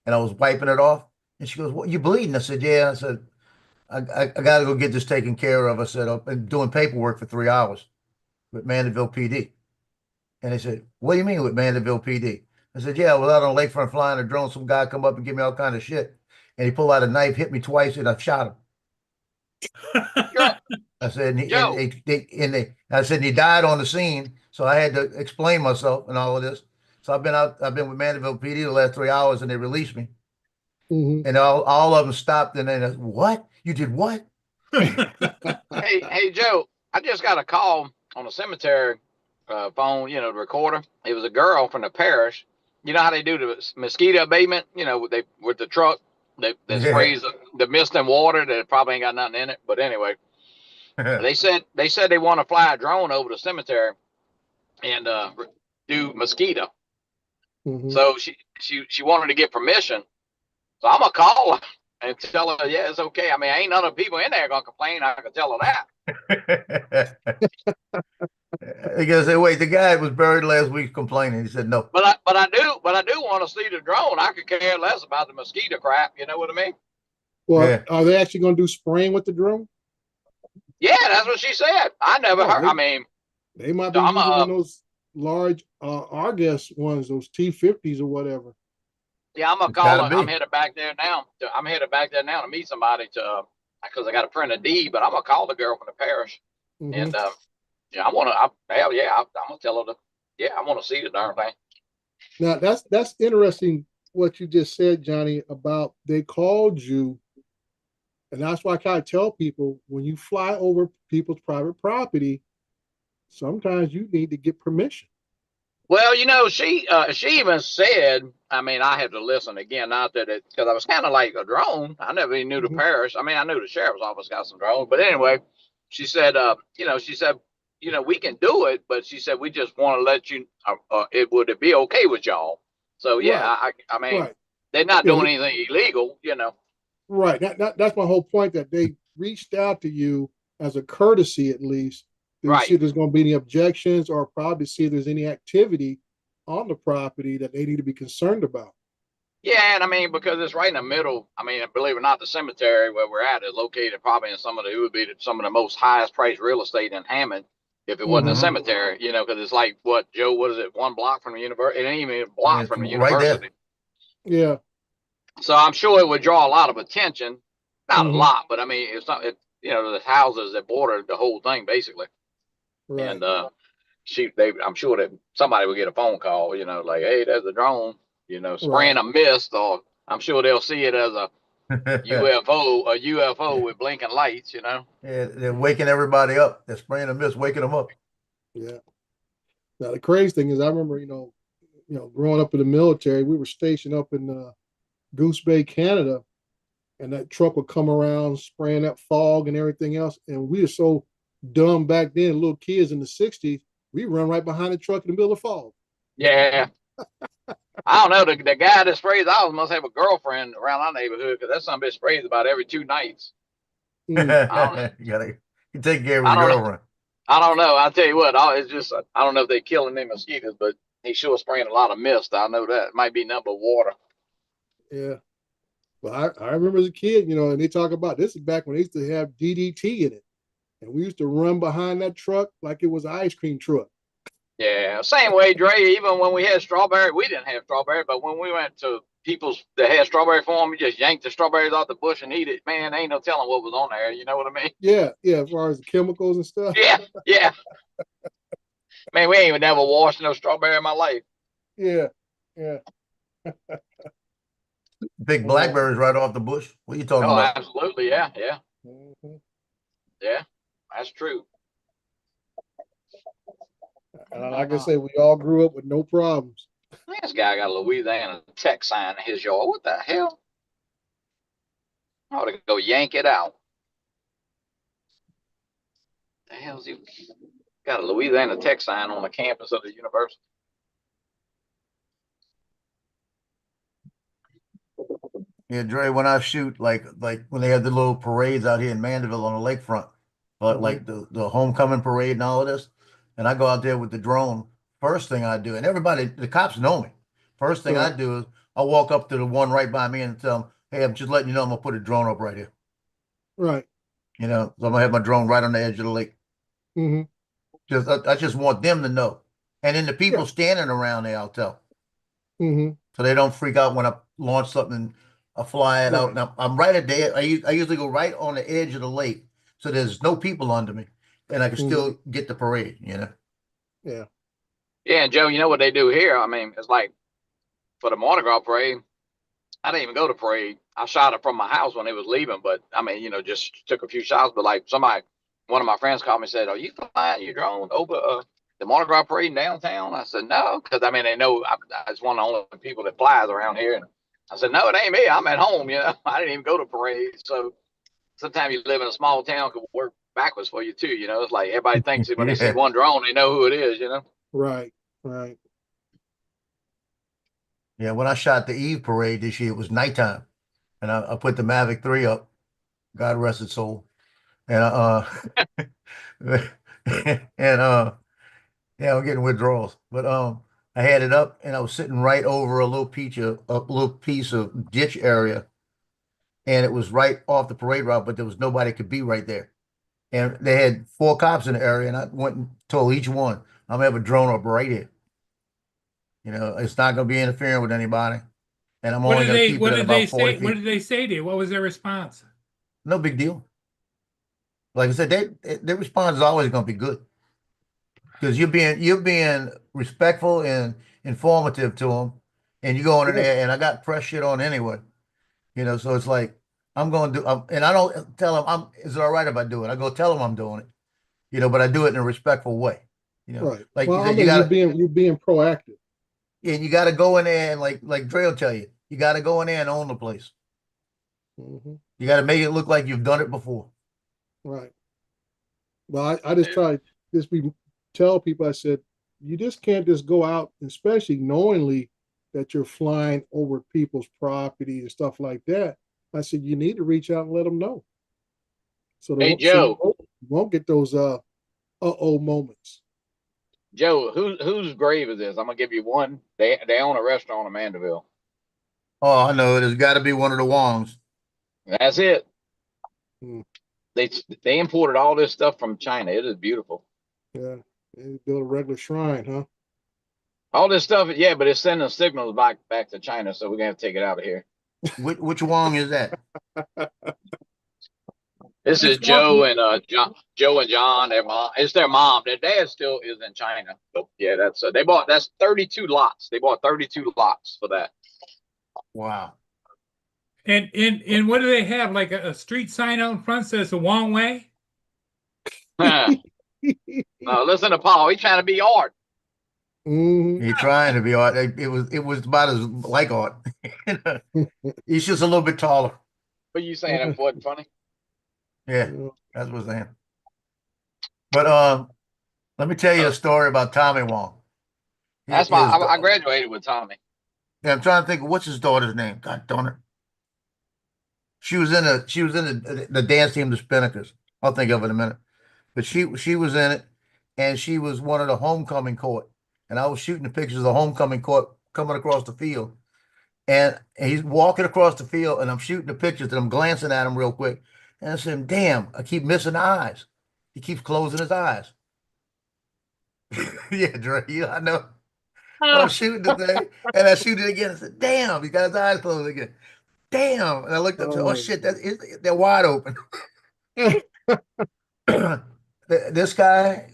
S3: and I was wiping it off. And she goes, "What, you bleeding?" I said, "Yeah." I said, I got to go get this taken care of. I said, "I've been doing paperwork for 3 hours with Mandeville PD." And they said, "What do you mean with Mandeville PD?" I said, "Yeah, I was out on the lakefront flying a drone. Some guy come up and give me all kind of shit, and he pulled out a knife, hit me twice, and I shot him." I said, I said, he died on the scene, so I had to explain myself and all of this. So I've been with Mandeville PD the last 3 hours, and they released me.
S6: Mhm.
S3: And all of them stopped, and then what? You did what?
S4: Hey, Joe, I just got a call on the cemetery phone, the recorder. It was a girl from the parish. You know how they do the mosquito abatement, with the truck that sprays the mist and water that probably ain't got nothing in it. But anyway, they said they want to fly a drone over the cemetery and do mosquito.
S6: Mhm.
S4: So she wanted to get permission. So I'm gonna call her and tell her, yeah, it's okay. I mean, ain't none of the people in there gonna complain. I can tell her that.
S3: They're gonna say, "Wait, the guy was buried last week complaining." He said, "No."
S4: But I do want to see the drone. I could care less about the mosquito crap. You know what I mean?
S6: Well,
S3: Yeah.
S6: are they actually going to do spraying with the drone?
S4: Yeah, that's what she said. I never heard. I mean,
S6: They might be
S4: I'm
S6: using one of those large Argus ones, those T50s or whatever.
S4: yeah, I'm gonna
S3: It's
S4: call
S3: gotta
S4: her.
S3: be.
S4: I'm headed back there now. To meet somebody because I got a print a deed. But I'm gonna call the girl from the parish
S6: Mhm.
S4: and yeah, I'm gonna tell her I want to see the darn thing.
S6: Now that's interesting what you just said, Johnny, about they called you, and that's why I kind of tell people when you fly over people's private property, sometimes you need to get permission.
S4: Well, she even said, I mean, I had to listen again, not that it, because I was kind of like a drone. I never even knew the
S6: Mhm.
S4: parish. I mean, I knew the sheriff's office got some drones, but anyway, she said, we can do it, but she said we just want to let you, would it be okay with y'all? So yeah,
S6: Right.
S4: I mean,
S6: Right.
S4: they're not
S6: Yeah,
S4: doing anything illegal,
S6: Right. That's my whole point, that they reached out to you as a courtesy, at least, to
S4: Right.
S6: see if there's going to be any objections, or probably see if there's any activity on the property that they need to be concerned about.
S4: Yeah, and I mean, because it's right in the middle. I mean, believe it or not, the cemetery where we're at is located probably in some of the most highest priced real estate in Hammond. If it wasn't a
S3: Mhm.
S4: cemetery, because it's like Joe, what is it? 1 block from the university. It ain't even a block
S3: Yeah,
S4: from the
S3: right there.
S4: university.
S6: Yeah.
S4: So I'm sure it would draw a lot of attention. Not a
S6: Mhm.
S4: lot, but I mean, it's not. The houses that border the whole thing basically.
S6: Right.
S4: And shoot, I'm sure that somebody will get a phone call, like, hey, there's a drone, spraying
S6: Right.
S4: a mist, or I'm sure they'll see it as a UFO with blinking lights.
S3: Yeah, they're waking everybody up. They're spraying a mist, waking them up.
S6: Yeah. Now the crazy thing is, I remember, growing up in the military, we were stationed up in Goose Bay, Canada, and that truck would come around spraying that fog and everything else. And we were so dumb back then, little kids in the '60s, we run right behind the truck in the middle of fog.
S4: Yeah. I don't know. The guy that sprays ours must have a girlfriend around our neighborhood, because that son bitch sprays about every 2 nights.
S6: Mm.
S3: You take care of
S4: I
S3: your
S4: don't know.
S3: girlfriend.
S4: I don't know. I'll tell you what. It's just, I don't know if they're killing them mosquitoes, but he's sure spraying a lot of mist. I know that. It might be nothing but water.
S6: Yeah. But I remember as a kid, and they talk about this is back when they used to have DDT in it. And we used to run behind that truck like it was an ice cream truck.
S4: Yeah, same way, Dre. Even when we had strawberry, we didn't have strawberry, but when we went to people's that had strawberry farm, we just yanked the strawberries off the bush and eat it. Man, ain't no telling what was on there. You know what I mean?
S6: Yeah, as far as the chemicals and stuff.
S4: Yeah, yeah. Man, we ain't even never washed no strawberry in my life.
S6: Yeah.
S3: Big blackberries right off the bush. What are you talking
S4: Oh,
S3: about?
S4: absolutely. Yeah.
S6: Mhm.
S4: Yeah. That's true.
S6: And like I say, we all grew up with no problems.
S4: This guy got a Louisiana Tech sign in his yard. What the hell? I ought to go yank it out. The hell's he got a Louisiana Tech sign on the campus of the university?
S3: Yeah, Dre, when I shoot, like when they have the little parades out here in Mandeville on the lakefront, but like the homecoming parade and all of this, and I go out there with the drone, first thing I do, and everybody, the cops know me. First thing I do is I walk up to the one right by me and tell them, hey, I'm just letting you know I'm gonna put a drone up right here.
S6: Right.
S3: So I'm gonna have my drone right on the edge of the lake.
S6: Mm-hmm.
S3: I just want them to know. And then the people standing around there, I'll tell.
S6: Mm-hmm.
S3: So they don't freak out when I launch something, I fly it out. Now I'm right at the, I usually go right on the edge of the lake, so there's no people under me, and I can still get the parade.
S6: Yeah.
S4: Yeah, and Joe, you know what they do here? I mean, it's like for the Mardi Gras parade, I didn't even go to parade. I shot it from my house when they was leaving, but I mean, just took a few shots. But like one of my friends called me and said, "Are you flying your drone over the Mardi Gras parade in downtown?" I said, "No," because I mean, they know I was one of the only people that flies around here. And I said, "No, it ain't me. I'm at home. I didn't even go to parade." So sometimes you live in a small town could work backwards for you too. It's like everybody thinks that when they see one drone, they know who it is.
S6: Right.
S3: Yeah, when I shot the Eve parade this year, it was nighttime, and I put the Mavic 3 up. God rest its soul. And yeah, I'm getting withdrawals. But I had it up, and I was sitting right over a little piece of ditch area, and it was right off the parade route, but there was nobody could be right there. And they had 4 cops in the area, and I went and told each one, I'm gonna have a drone up right here. It's not gonna be interfering with anybody, and I'm only gonna keep it at about 40 feet.
S2: What did they say to you? What was their response?
S3: No big deal. Like I said, their response is always gonna be good, because you're being respectful and informative to them, and you go in there, and I got press shit on anyway. So it's like I'm going to do, and I don't tell them is it all right if I do it? I go tell them I'm doing it, but I do it in a respectful way.
S6: Right.
S3: Like
S6: well,
S3: you said,
S6: you're being proactive.
S3: And you got to go in there and like Dre will tell you, you got to go in there and own the place.
S6: Mm-hmm.
S3: You got to make it look like you've done it before.
S6: Right. Well, I just try to tell people, I said, you just can't just go out, especially knowingly that you're flying over people's property and stuff like that. I said, you need to reach out and let them know. So
S4: hey, Joe,
S6: you won't get those uh-oh moments.
S4: Joe, whose grave is this? I'm gonna give you one. They own a restaurant in Mandeville.
S3: Oh, I know. There's got to be one of the Wongs.
S4: That's it.
S6: Hmm.
S4: They imported all this stuff from China. It is beautiful.
S6: Yeah, they build a regular shrine, huh?
S4: All this stuff, yeah, but it's sending signals back to China, so we're gonna have to take it out of here.
S3: Which Wong is that?
S4: This is
S2: That's one-
S4: Joe and Joe and John. Their mom. It's their mom. Their dad still is in China. But yeah, that's 32 lots. They bought 32 lots for that.
S3: Wow.
S2: And what do they have? Like a street sign out in front says the Wong Way?
S4: No, listen to Paul. He's trying to be art.
S6: Mhm.
S3: He trying to be art. It was about as like art. He's just a little bit taller.
S4: What you saying? It wasn't funny.
S3: Yeah, that's what I'm saying. But let me tell you a story about Tommy Wong.
S4: That's my. I graduated with Tommy.
S3: Yeah, I'm trying to think of what's his daughter's name. God darn it. She was in the dance team, the Spinnakers. I'll think of it in a minute. But she was in it, and she was one of the homecoming court. And I was shooting the pictures of the homecoming court coming across the field. And he's walking across the field, and I'm shooting the pictures, and I'm glancing at him real quick. And I said, damn, I keep missing the eyes. He keeps closing his eyes. Yeah, Dre, yeah, I know. I'm shooting the thing, and I shoot it again. I said, damn, he got his eyes closed again. Damn. And I looked up and said, oh, shit, they're wide open. This guy,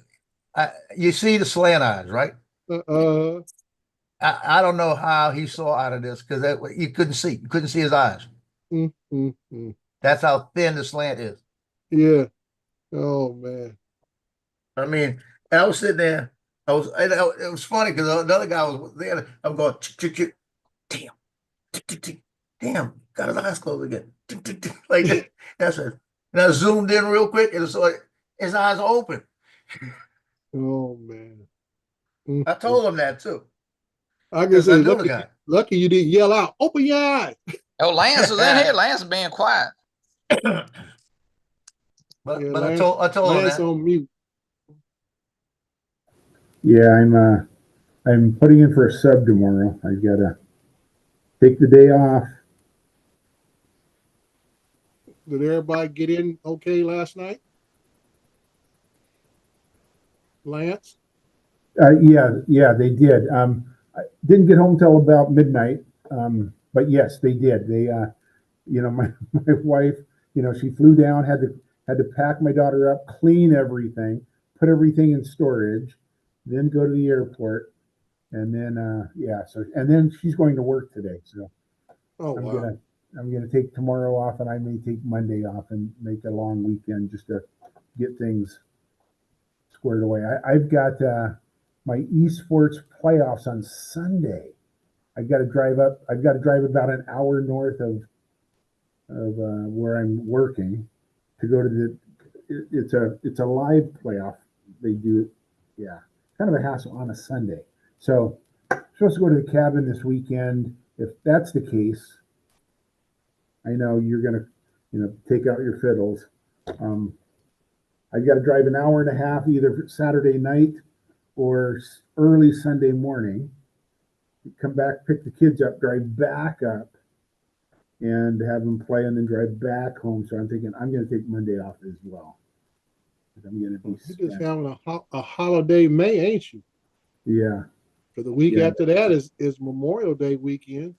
S3: you see the slant eyes, right? I don't know how he saw out of this because you couldn't see. You couldn't see his eyes. That's how thin the slant is.
S6: Yeah. Oh man.
S3: I mean, I was sitting there. It was funny because another guy was there. I'm going, damn, damn, got his eyes closed again. Like that. That's it. And I zoomed in real quick and saw his eyes are open.
S6: Oh man.
S3: I told him that too.
S6: I guess
S3: I knew the guy.
S6: lucky you didn't yell out, open your eyes.
S7: Oh, Lance was in here. Lance is being quiet.
S3: But
S6: Yeah,
S3: I told him
S6: Lance
S3: that.
S6: on mute.
S8: Yeah, I'm putting in for a sub tomorrow. I gotta take the day off.
S6: Did everybody get in okay last night? Lance?
S8: Yeah, they did. I didn't get home till about midnight. But yes, they did. They, my wife, she flew down, had to pack my daughter up, clean everything, put everything in storage, then go to the airport, and then and then she's going to work today. So I'm gonna take tomorrow off, and I may take Monday off and make a long weekend just to get things squared away. I've got my esports playoffs on Sunday. I've got to drive about an hour north of where I'm working to go to it's a live playoff. They do it, yeah, kind of a hassle on a Sunday. So I'm supposed to go to the cabin this weekend. If that's the case, I know you're gonna, take out your fiddles. I've got to drive an hour and a half either Saturday night or early Sunday morning. Come back, pick the kids up, drive back up, and have them play, and then drive back home. So I'm thinking I'm going to take Monday off as well. I'm going to be.
S6: You're just having a holiday May, ain't you?
S8: Yeah.
S6: For the week after that is Memorial Day weekend.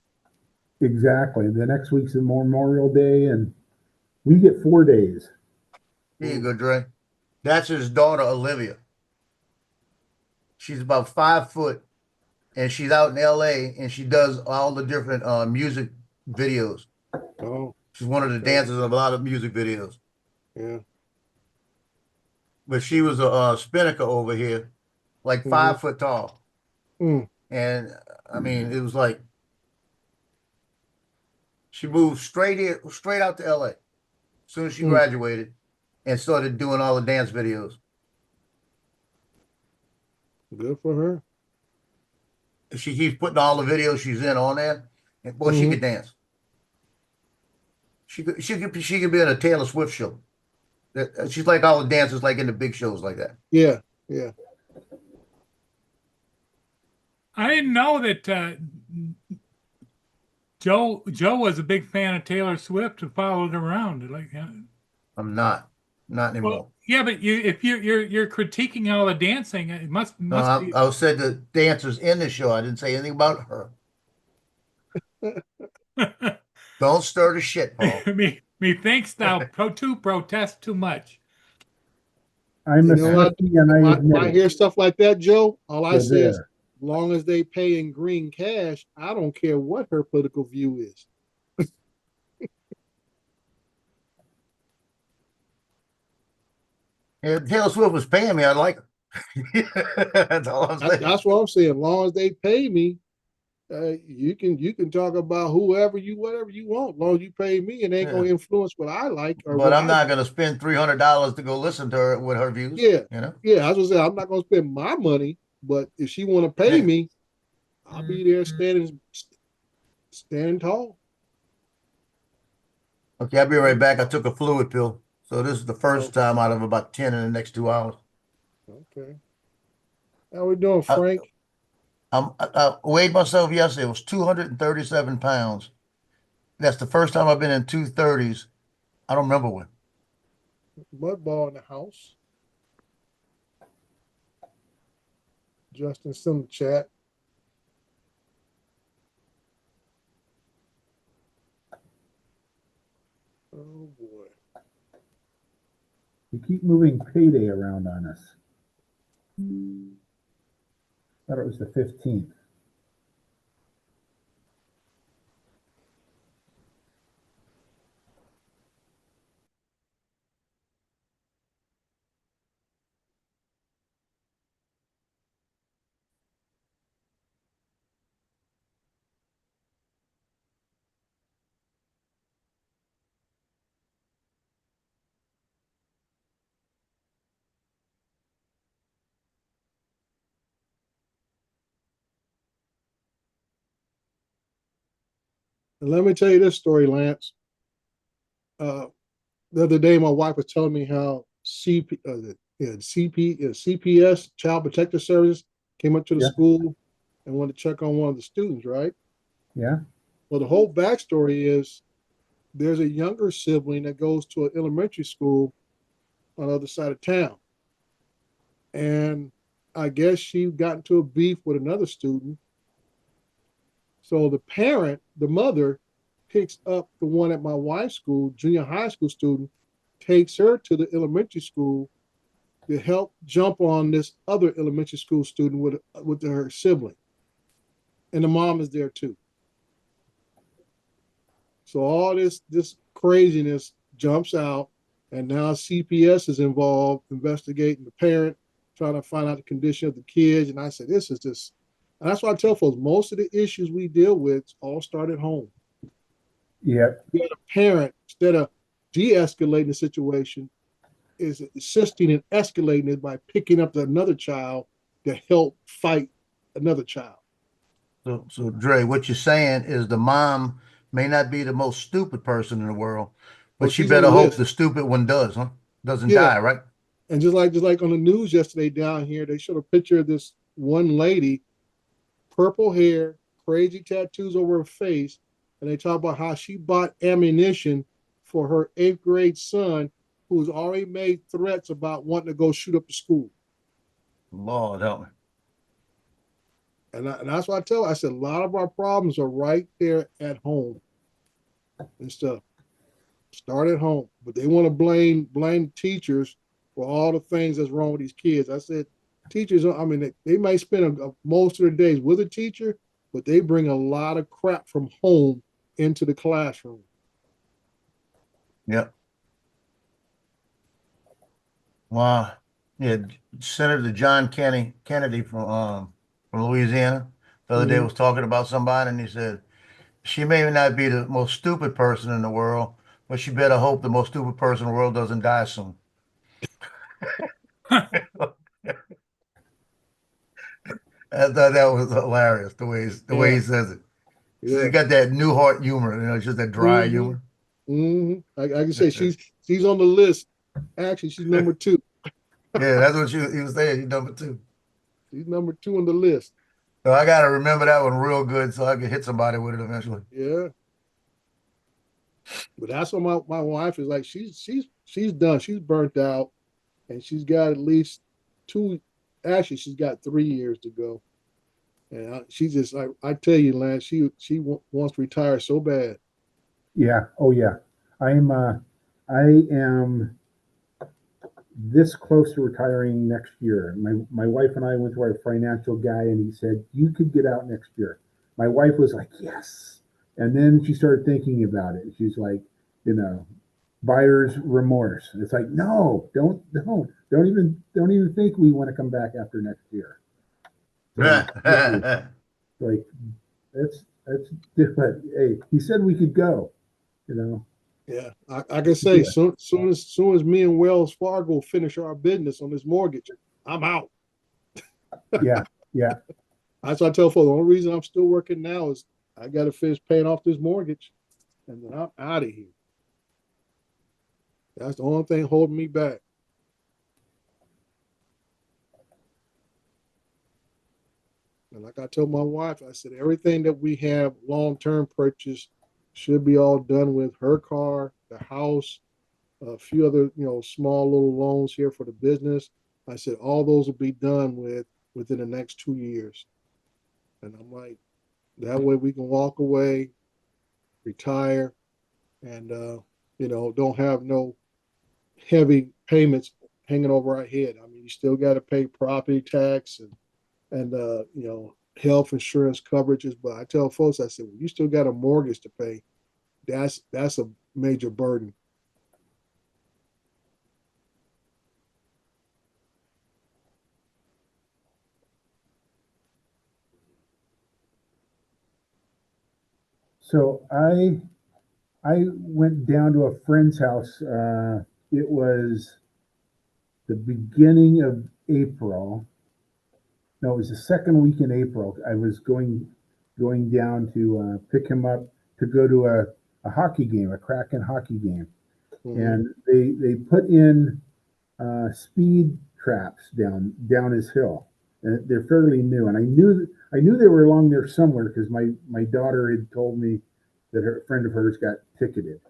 S8: Exactly. The next week's Memorial Day, and we get 4 days.
S3: Here you go, Dre. That's his daughter, Olivia. She's about 5 foot, and she's out in LA, and she does all the different music videos.
S6: Oh,
S3: She's one of the dancers of a lot of music videos.
S6: yeah.
S3: But she was a spinnaker over here, like 5 foot tall. And I mean, it was like she moved straight out to LA as soon as she graduated and started doing all the dance videos.
S6: Good for her.
S3: She keeps putting all the videos she's in on there. And boy, she could dance. She could be in a Taylor Swift show. She's like all the dancers like in the big shows like that.
S6: Yeah, yeah.
S2: I didn't know that Joe was a big fan of Taylor Swift and followed her around.
S3: I'm not anymore.
S2: Well, yeah, but if you're critiquing all the dancing, it must be.
S3: I said the dancers in the show. I didn't say anything about her. Don't stir the shit, Paul.
S2: me thinks thou protest too much.
S8: I'm a
S6: You know what?
S8: Swiftie and I
S6: When
S8: admit
S6: I
S8: it.
S6: hear stuff like that, Joe, all I
S8: They're
S6: say is,
S8: there.
S6: as long as they pay in green cash, I don't care what her political view is.
S3: If Taylor Swift was paying me, I'd like her. That's all I'm saying.
S6: That's what I'm saying. As long as they pay me, you can talk about whatever you want. As long as you pay me, and it ain't gonna influence what I like or
S3: But
S6: what
S3: I'm
S6: I
S3: not gonna spend $300 to go listen to her with her views.
S6: Yeah.
S3: You know?
S6: Yeah, I was gonna say I'm not gonna spend my money, but if she want to pay
S3: Yeah.
S6: me, I'll be there standing tall.
S3: Okay, I'll be right back. I took a fluid pill. So this is the first time out of about 10 in the next 2 hours.
S6: Okay. How we doing, Frank?
S3: I weighed myself yesterday. It was 237 pounds. That's the first time I've been in 230s. I don't remember when.
S6: Mudball in the house. Justin's in the chat. Oh boy.
S8: You keep moving payday around on us. Thought it was the 15th.
S6: And let me tell you this story, Lance. The other day, my wife was telling me how CPS, Child Protective Service, came up to the
S8: Yeah.
S6: school and wanted to check on one of the students, right?
S8: Yeah.
S6: Well, the whole backstory is there's a younger sibling that goes to an elementary school on the other side of town. And I guess she got into a beef with another student. So the parent, the mother, picks up the one at my wife's school, junior high school student, takes her to the elementary school to help jump on this other elementary school student with her sibling. And the mom is there too. So all this craziness jumps out, and now CPS is involved investigating the parent, trying to find out the condition of the kids. And I said, this is just, and that's why I tell folks, most of the issues we deal with all start at home.
S8: Yeah.
S6: The parent, instead of de-escalating the situation, is assisting and escalating it by picking up another child to help fight another child.
S3: So Dre, what you're saying is the mom may not be the most stupid person in the world, but
S6: Well,
S3: she
S6: she's on
S3: better
S6: the
S3: hope
S6: list.
S3: the stupid one doesn't
S6: Yeah.
S3: die, right?
S6: And just like on the news yesterday down here, they showed a picture of this one lady, purple hair, crazy tattoos over her face, and they talk about how she bought ammunition for her 8th grade son, who's already made threats about wanting to go shoot up the school.
S3: Lord help me.
S6: And that's what I tell her. I said, a lot of our problems are right there at home and stuff. Start at home. But they want to blame teachers for all the things that's wrong with these kids. I said, teachers, I mean, they might spend most of their days with a teacher, but they bring a lot of crap from home into the classroom.
S3: Yep. Wow. Yeah, Senator John Kennedy from Louisiana the other day was talking about somebody, and he said, she may not be the most stupid person in the world, but she better hope the most stupid person in the world doesn't die soon. I thought that was hilarious the way he says it.
S6: Yeah.
S3: He got that Newhart humor, it's just that dry humor.
S6: I can say she's on the list. Actually, she's number 2.
S3: Yeah, that's what he was saying. He's number 2.
S6: She's number 2 on the list.
S3: So I got to remember that one real good so I can hit somebody with it eventually.
S6: Yeah. But that's what my wife is like. She's done. She's burnt out, and she's got at least 2. Actually, she's got 3 years to go. And she just, I tell you, Lance, she wants to retire so bad.
S8: Yeah. Oh yeah. I am this close to retiring next year. My wife and I went to our financial guy and he said, you could get out next year. My wife was like, yes. And then she started thinking about it. She's like, you know, buyer's remorse. It's like, no, don't even think we want to come back after next year. So, like that's different. Hey, he said we could go, you know.
S6: Yeah, I can say
S8: Yeah.
S6: soon as me and Wells Fargo finish our business on this mortgage, I'm out.
S8: Yeah, yeah.
S6: That's what I tell folks. The only reason I'm still working now is I got to finish paying off this mortgage, and then I'm out of here. That's the only thing holding me back. And like I told my wife, I said everything that we have long-term purchase should be all done with her car, the house, a few other, small little loans here for the business. I said all those will be done within the next 2 years. And I'm like, that way we can walk away, retire, and don't have no heavy payments hanging over our head. I mean, you still got to pay property tax and health insurance coverages. But I tell folks, I said, well, you still got a mortgage to pay. That's a major burden.
S8: So I went down to a friend's house. It was the beginning of April. No, it was the second week in April. I was going down to pick him up to go to a hockey game, a Kraken hockey game, and they put in speed traps down his hill. And they're fairly new, and I knew they were along there somewhere because my daughter had told me that a friend of hers got ticketed.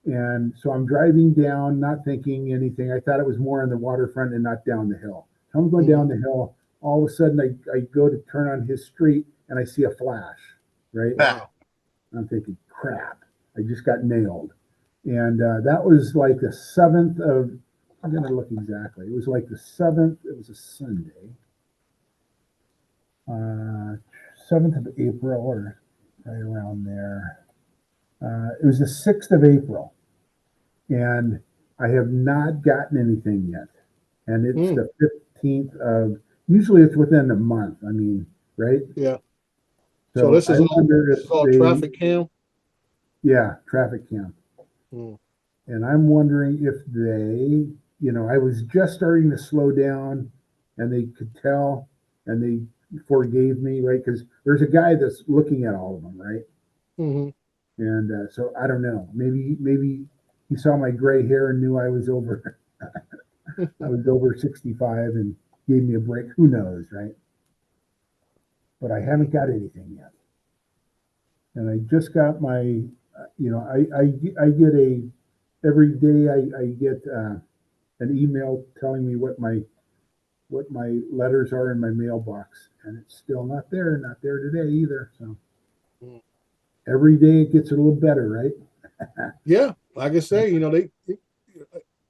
S8: And so I'm driving down, not thinking anything. I thought it was more on the waterfront and not down the hill. So I'm going down the hill. All of a sudden, I go to turn on his street and I see a flash, right?
S6: Wow.
S8: I'm thinking, crap, I just got nailed. And that was like the 7th of, I'm going to look exactly. It was like the 7th, it was a Sunday. 7th of April or right around there. It was the 6th of April. And I have not gotten anything yet. And it's the 15th of, usually it's within a month. I mean, right?
S6: Yeah. So this is all traffic cam?
S8: Yeah, traffic cam. And I'm wondering if they, I was just starting to slow down and they could tell and they forgave me, right? Because there's a guy that's looking at all of them, right? And so I don't know. Maybe he saw my gray hair and knew I was over. I was over 65 and gave me a break. Who knows, right? But I haven't got anything yet. And I just got my, I get every day I get an email telling me what my letters are in my mailbox, and it's still not there today either. So every day it gets a little better, right?
S6: Yeah, like I say,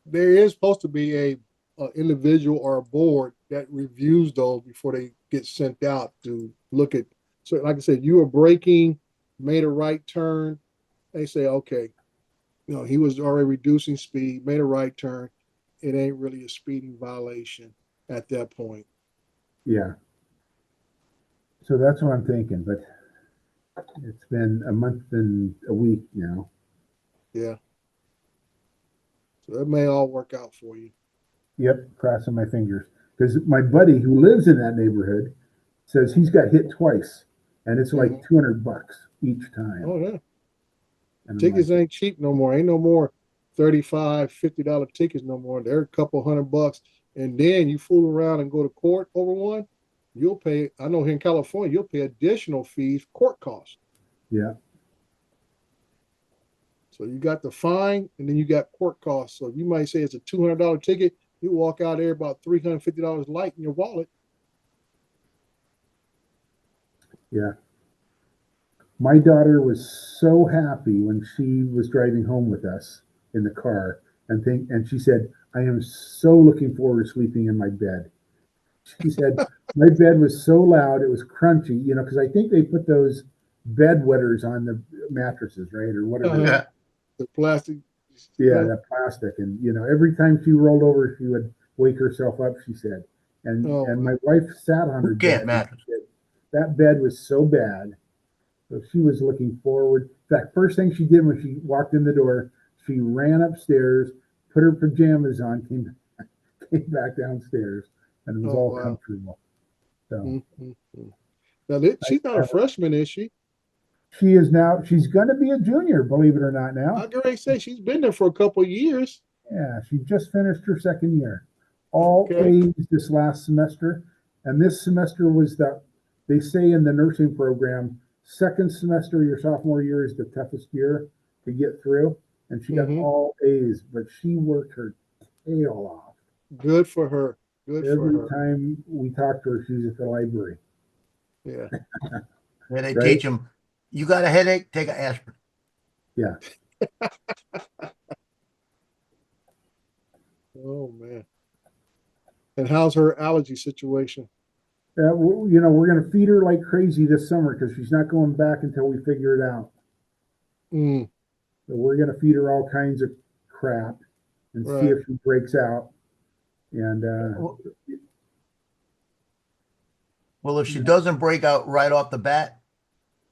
S6: there is supposed to be a individual or a board that reviews those before they get sent out to look at. So, like I said, you were braking, made a right turn. They say, okay, he was already reducing speed, made a right turn. It ain't really a speeding violation at that point.
S8: Yeah. So that's what I'm thinking, but it's been a month and a week now.
S6: Yeah. So that may all work out for you.
S8: Yep, crossing my fingers. Because my buddy who lives in that neighborhood says he's got hit twice, and it's like $200 each time.
S6: Oh yeah.
S8: And
S6: tickets ain't cheap no more. Ain't no more $35, $50 tickets no more. They're a couple $100. And then you fool around and go to court over one, you'll pay. I know here in California, you'll pay additional fees, court costs.
S8: Yeah.
S6: So you got the fine and then you got court costs. So you might say it's a $200 ticket. You walk out there about $350 light in your wallet.
S8: Yeah. My daughter was so happy when she was driving home with us in the car and she said, I am so looking forward to sleeping in my bed. She said, my bed was so loud, it was crunchy, you know, because I think they put those bed wetters on the mattresses, right? Or whatever.
S3: Yeah.
S6: The plastic.
S8: Yeah, that plastic. And, you know, every time she rolled over, she would wake herself up, she said. And
S6: Oh,
S8: and
S6: wow.
S8: my wife sat on her
S3: Who can't
S8: bed.
S3: mattress?
S8: That bed was so bad. So she was looking forward. In fact, first thing she did when she walked in the door, she ran upstairs, put her pajamas on, came back downstairs, and it was
S6: Oh,
S8: all
S6: wow.
S8: comfortable. So
S6: Mhm. Now, she's not a freshman, is she?
S8: she is now, she's going to be a junior, believe it or not
S6: I
S8: now.
S6: can say she's been there for a couple of years.
S8: Yeah, she just finished her second year. All
S6: Okay.
S8: A's this last semester. And this semester was they say in the nursing program, second semester, your sophomore year is the toughest year to get through. And she got
S6: Mhm.
S8: all A's, but she worked her tail off.
S6: Good for her. Good for
S8: Every
S6: her.
S8: time we talked to her, she was at the library.
S6: Yeah.
S3: Where they
S8: Right.
S3: teach them, you got a headache, take an aspirin.
S8: Yeah.
S6: Oh man. And how's her allergy situation?
S8: You know, we're going to feed her like crazy this summer because she's not going back until we figure it out.
S6: Mm,
S8: So we're going to feed her all kinds of crap and see
S6: Right.
S8: if she breaks out. And
S3: Well, if she doesn't break out right off the bat,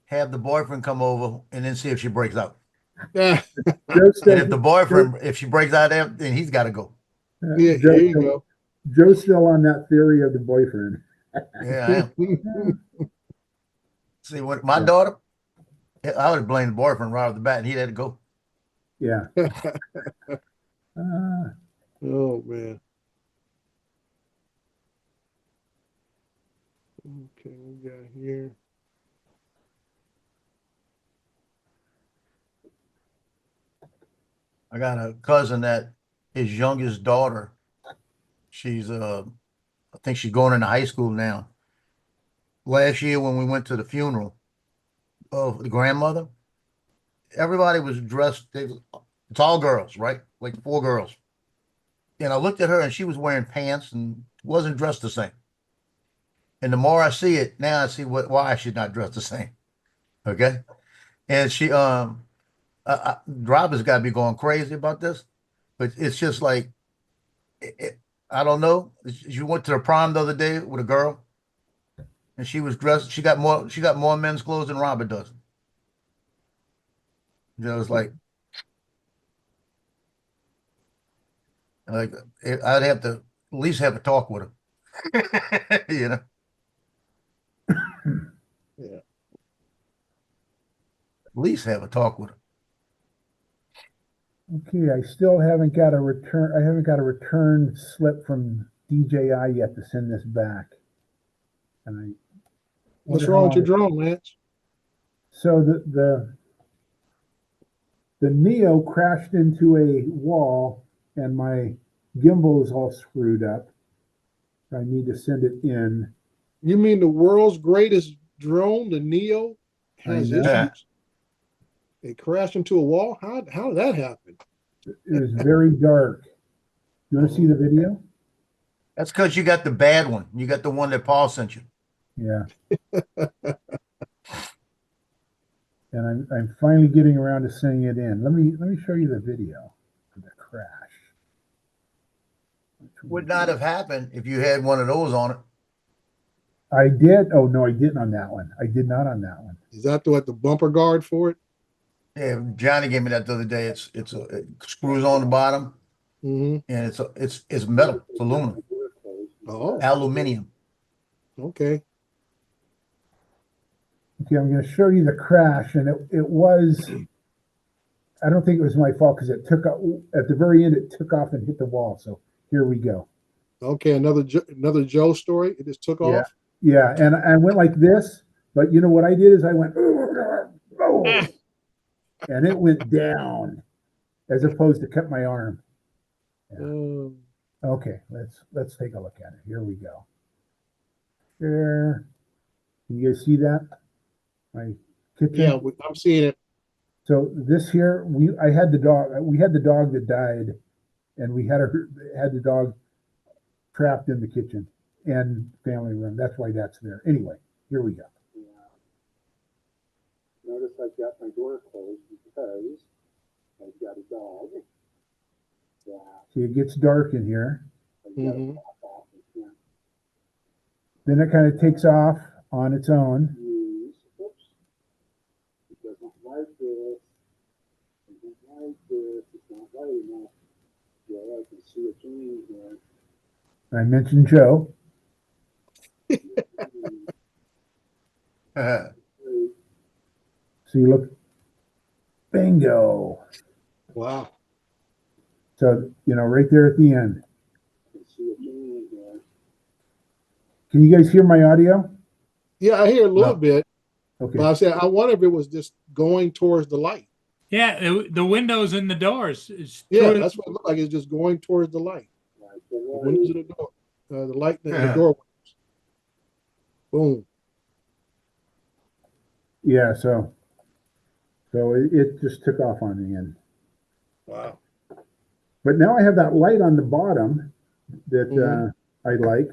S3: have the boyfriend come over and then see if she breaks out.
S6: Yeah.
S3: And if the boyfriend, if she breaks out, then he's got to go.
S6: Yeah, here you go.
S8: Joe's still on that theory of the boyfriend.
S3: Yeah, I am. See, what my daughter, I would blame the boyfriend right off the bat, and he'd had to go.
S8: Yeah.
S6: Oh man. Okay, we got here.
S3: I got a cousin that his youngest daughter, she's I think she's going into high school now. Last year when we went to the funeral of the grandmother, everybody was dressed. It's all girls, right? Like 4 girls. And I looked at her and she was wearing pants and wasn't dressed the same. And the more I see it, now I see why she's not dressed the same. Okay. And she, Rob has got to be going crazy about this, but it's just like, I don't know. She went to the prom the other day with a girl and she was dressed. She got more men's clothes than Robert does. You know, it's like I'd have to at least have a talk with her. You know.
S6: Yeah.
S3: At least have a talk with her.
S8: Okay, I still haven't got a return. I haven't got a return slip from DJI yet to send this back. And
S6: What's wrong with your drone, Lance?
S8: So the Neo crashed into a wall and my gimbal is all screwed up. I need to send it in.
S6: You mean the world's greatest drone, the Neo, has
S8: I know.
S6: issues? It crashed into a wall? How did that happen?
S8: It was very dark. You want to see the video?
S3: That's because you got the bad one. You got the one that Paul sent you.
S8: Yeah. And I'm finally getting around to sending it in. Let me show you the video of the crash.
S3: Would not have happened if you had one of those on it.
S8: I did. Oh no, I didn't on that one. I did not on that one.
S6: Is that the bumper guard for it?
S3: Yeah, Johnny gave me that the other day. It screws on the bottom,
S6: Mm-hmm.
S3: and it's metal. It's aluminum,
S6: Oh,
S3: aluminium.
S6: okay.
S8: Okay, I'm going to show you the crash, and it was. I don't think it was my fault because it took at the very end. It took off and hit the wall. So here we go.
S6: Okay, another Joe story. It just took off.
S8: Yeah, and I went like this, but you know what I did is I went, oh, and it went down, as opposed to cut my arm. Yeah. Okay, let's take a look at it. Here we go. Share. Can you guys see that? My kitchen.
S6: Yeah, I'm seeing it.
S8: So this here, I had the dog. We had the dog that died, and we had the dog trapped in the kitchen and family room. That's why that's there. Anyway, here we go. Notice I've got my door closed because I've got a dog. Yeah. See, it gets dark in here.
S6: Mhm.
S8: Then it kind of takes off on its own. Oops. It doesn't like this. It doesn't like this. It's not light enough. Yeah, I can see a change there. I mentioned Joe. So you look, bingo.
S6: Wow.
S8: So, right there at the end. Can you guys hear my audio?
S6: Yeah, I hear a little
S3: No.
S6: bit,
S8: Okay.
S6: but I said, I wonder if it was just going towards the light.
S2: Yeah, the windows and the doors.
S6: Yeah, that's what it looked like. It's just going towards the light. The windows of the door, the light, the door. Boom.
S8: Yeah, so it just took off on the end.
S6: Wow.
S8: But now I have that light on the bottom that I like,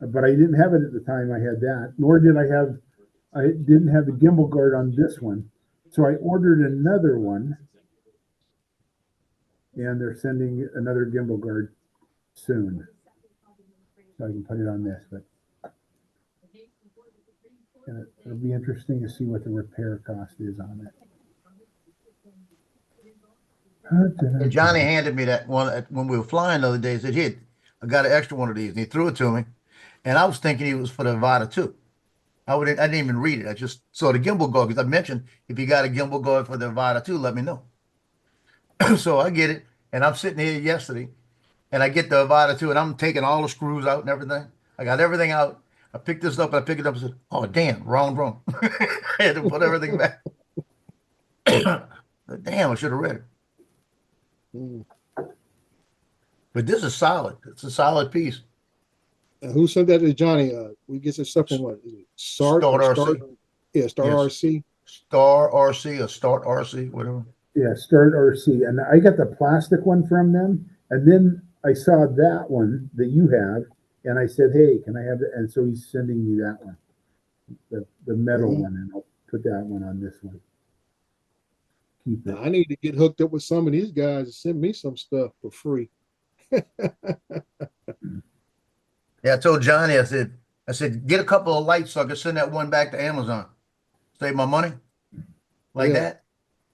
S8: but I didn't have it at the time I had that, nor did I didn't have the gimbal guard on this one. So I ordered another one, and they're sending another gimbal guard soon. So I can put it on this, but it'll be interesting to see what the repair cost is on it.
S3: And Johnny handed me that one when we were flying the other day. He said, "Here, I got an extra one of these." And he threw it to me. And I was thinking it was for the Avata too. I didn't even read it. I just saw the gimbal guard because I mentioned if you got a gimbal guard for the Avata too, let me know. So I get it. And I'm sitting here yesterday and I get the Avata 2 and I'm taking all the screws out and everything. I got everything out. I picked this up and I picked it up and said, "Oh, damn, wrong drum." I had to put everything back. Damn, I should have read it. But this is solid. It's a solid piece.
S6: And who sent that to Johnny? We get this stuff from what? Is it Start
S3: RC.
S6: Yeah, Start
S3: Yes.
S6: RC.
S3: Star RC or Start RC, whatever.
S8: Yeah, Start RC. And I got the plastic one from them. And then I saw that one that you have. And I said, "Hey, can I have it?" And so he's sending me that one, the metal one. And I'll put that one on this one. Keep it.
S6: I need to get hooked up with some of these guys to send me some stuff for free.
S3: Yeah, I told Johnny, I said, get a couple of lights so I can send that one back to Amazon. Save my money. Like
S6: Yeah.
S3: that.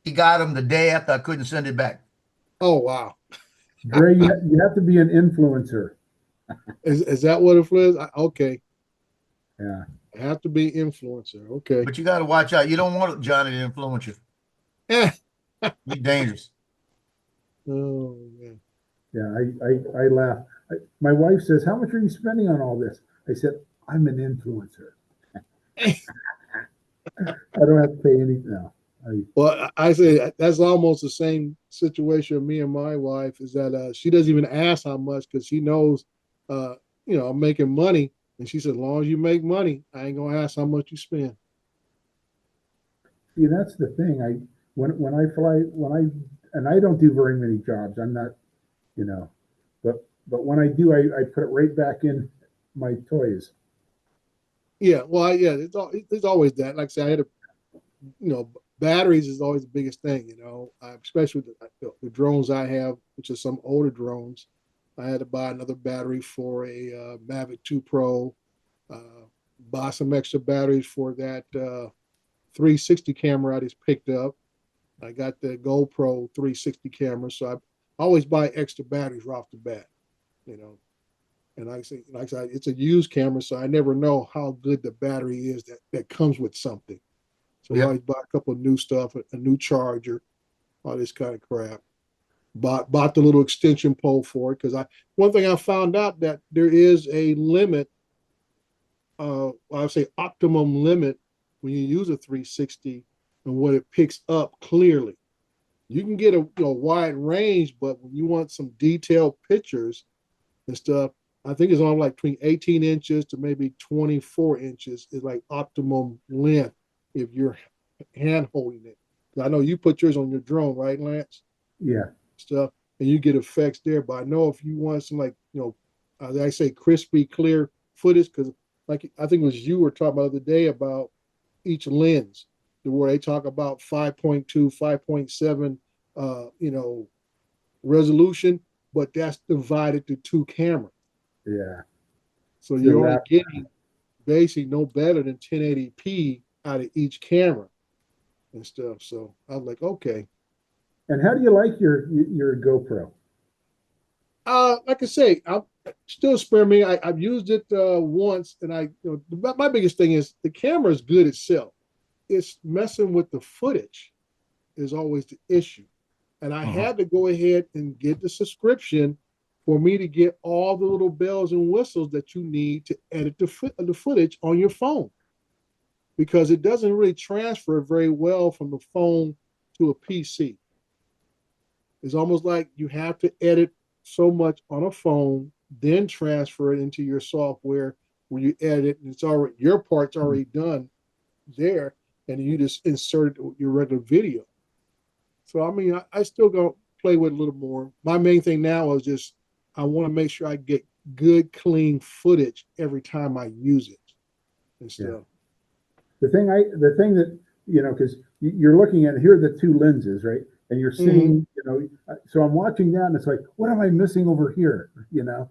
S3: He got them the day after I couldn't send it back.
S6: Oh, wow.
S8: Gray, you have to be an influencer.
S6: Is that what it is? Okay.
S8: Yeah.
S6: I have to be influencer. Okay.
S3: But you got to watch out. You don't want Johnny to influence you.
S6: Eh.
S3: You're dangerous.
S6: Oh, man.
S8: Yeah, I laugh. My wife says, "How much are you spending on all this?" I said, "I'm an influencer. I don't have to pay anything now."
S6: Well, I say that's almost the same situation with me and my wife is that she doesn't even ask how much because she knows, I'm making money. And she said, as long as you make money, I ain't going to ask how much you spend.
S8: See, that's the thing. When I fly, and I don't do very many jobs. I'm not, but when I do, I put it right back in my toys.
S6: Yeah, well, yeah, it's always that. Like I said, I had batteries is always the biggest thing, especially the drones I have, which are some older drones. I had to buy another battery for a Mavic 2 Pro, buy some extra batteries for that 360 camera I just picked up. I got the GoPro 360 camera, so I always buy extra batteries right off the bat, And like I said, it's a used camera, so I never know how good the battery is that comes with something. So I always buy a couple of new stuff, a new charger, all this kind of crap. Bought the little extension pole for it because one thing I found out that there is a limit, I would say optimum limit when you use a 360 and what it picks up clearly. You can get a wide range, but when you want some detailed pictures and stuff, I think it's on like between 18 inches to maybe 24 inches is like optimum length if you're hand holding it. I know you put yours on your drone, right, Lance?
S8: Yeah.
S6: Stuff, and you get effects there. But I know if you want some, like, as I say, crispy, clear footage, because like I think it was you were talking about the other day about each lens, where they talk about 5.2, 5.7, resolution, but that's divided to two cameras.
S8: Yeah.
S6: So
S8: So
S6: you're only
S8: that-
S6: getting basically no better than 1080p out of each camera and stuff. So I was like, okay.
S8: And how do you like your GoPro?
S6: Like I say, I'm still experimenting. I've used it once, and my biggest thing is the camera is good itself. It's messing with the footage is always the issue. And I had to go ahead and get the subscription for me to get all the little bells and whistles that you need to edit the footage on your phone, because it doesn't really transfer very well from the phone to a PC. It's almost like you have to edit so much on a phone, then transfer it into your software where you edit, and it's already your part's already done there, and you just insert your regular video. So I mean, I still go play with it a little more. My main thing now is just I want to make sure I get good, clean footage every time I use it and stuff.
S8: The thing that, because you're looking at, here are the two lenses, right? And you're seeing, so I'm watching that and it's like, what am I missing over here?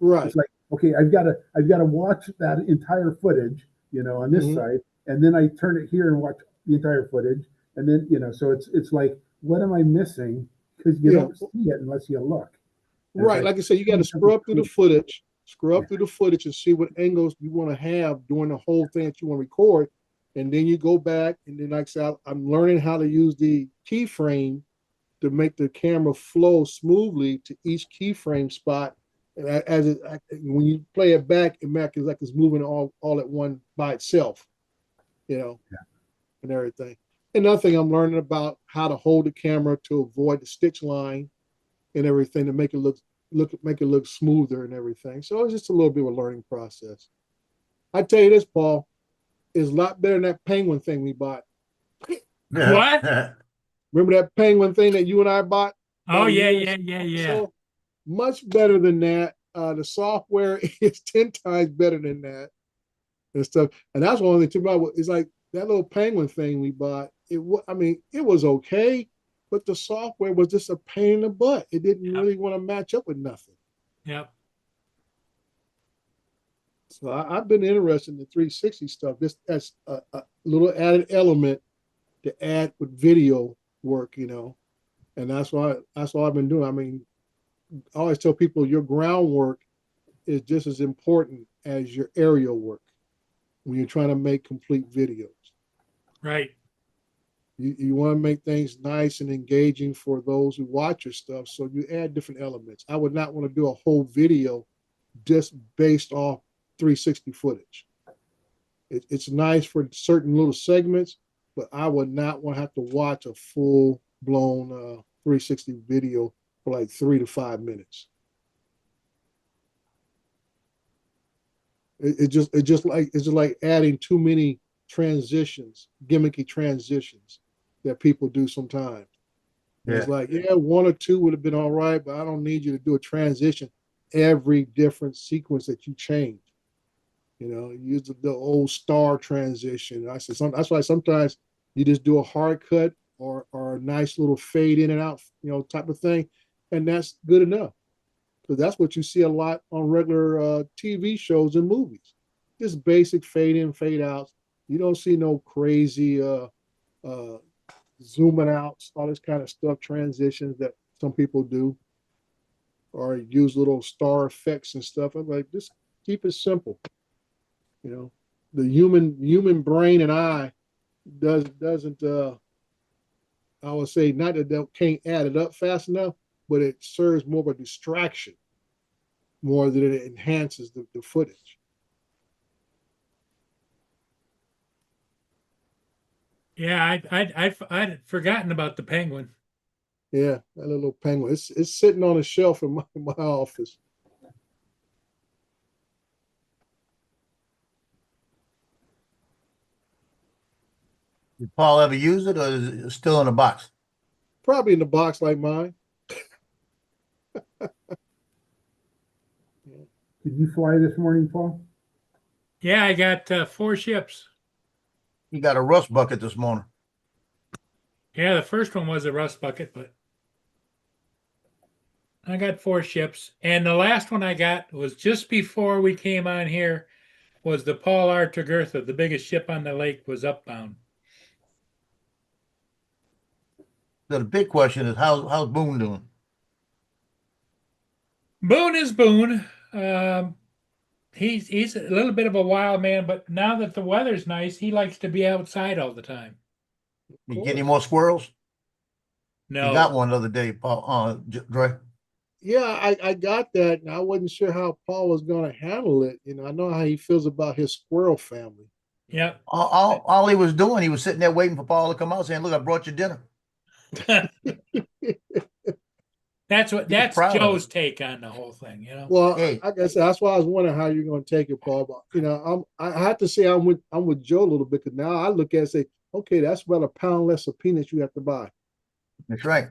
S6: Right.
S8: It's like, okay, I've got to watch that entire footage, on this side, and then I turn it here and watch the entire footage. And then, so it's like, what am I missing? Because you don't see it unless you look. And
S6: Right. Like I said, you got to scrub through the footage, and see what angles you want to have during the whole thing that you want to record. And then you go back, and then, like I said, I'm learning how to use the keyframe to make the camera flow smoothly to each keyframe spot. And when you play it back, it's like it's moving all at one by itself, and everything. Another thing I'm learning about how to hold the camera to avoid the stitch line and everything, to make it look smoother and everything. So it's just a little bit of a learning process. I tell you this, Paul, is a lot better than that penguin thing we bought.
S2: What?
S6: Remember that penguin thing that you and I bought?
S2: Oh yeah.
S6: So much better than that. The software is 10 times better than that and stuff. And that's one of the things about it's like that little penguin thing we bought. It was okay, but the software was just a pain in the butt. It didn't really want to match up with nothing.
S2: Yep.
S6: So I've been interested in the 360 stuff. This as a little added element to add with video work, and that's all I've been doing. I mean, I always tell people your groundwork is just as important as your aerial work when you're trying to make complete videos.
S2: Right.
S6: You want to make things nice and engaging for those who watch your stuff, so you add different elements. I would not want to do a whole video just based off 360 footage. It's nice for certain little segments, but I would not want to have to watch a full blown 360 video for like 3 to 5 minutes. It's just like adding too many transitions, gimmicky transitions that people do sometimes. Yeah. It's like, one or two would have been all right, but I don't need you to do a transition every different sequence that you change. Use the old star transition. That's why sometimes you just do a hard cut or a nice little fade in and out, type of thing, and that's good enough. Because that's what you see a lot on regular TV shows and movies. Just basic fade in, fade outs. You don't see no crazy zooming outs, all this kind of stuff, transitions that some people do, or use little star effects and stuff. I'm like, just keep it simple. The human brain and eye doesn't I would say, not that they can't add it up fast enough, but it serves more of a distraction more than it enhances the footage.
S2: Yeah, I'd forgotten about the penguin.
S6: Yeah, that little penguin. It's sitting on a shelf in my office.
S3: Did Paul ever use it, or is it still in the box?
S6: Probably in the box like mine.
S8: Did you fly this morning, Paul?
S2: Yeah, I got 4 ships.
S3: He got a rust bucket this morning.
S2: Yeah, the first one was a rust bucket, but I got 4 ships. And the last one I got was just before we came on here, was the Paul R. Tregurtha. The biggest ship on the lake was upbound.
S3: So the big question is, how's Boone doing?
S2: Boone is Boone. He's a little bit of a wild man, but now that the weather's nice, he likes to be outside all the time.
S3: You get any more squirrels?
S2: No,
S3: You got one the other day, Paul. Dre.
S6: Yeah, I got that, and I wasn't sure how Paul was going to handle it. You know, I know how he feels about his squirrel family.
S2: yeah.
S3: All he was doing, he was sitting there waiting for Paul to come out, saying, "Look, I brought you dinner."
S2: That's
S3: proud of
S2: Joe's
S3: it.
S2: take on the whole thing, you know.
S6: Well,
S3: Hey.
S6: like I said, that's why I was wondering how you're going to take it, Paul. But you know, I have to say I'm with Joe a little bit, because now I look at it and say, okay, that's about a pound less of peanuts you have to buy.
S3: That's right.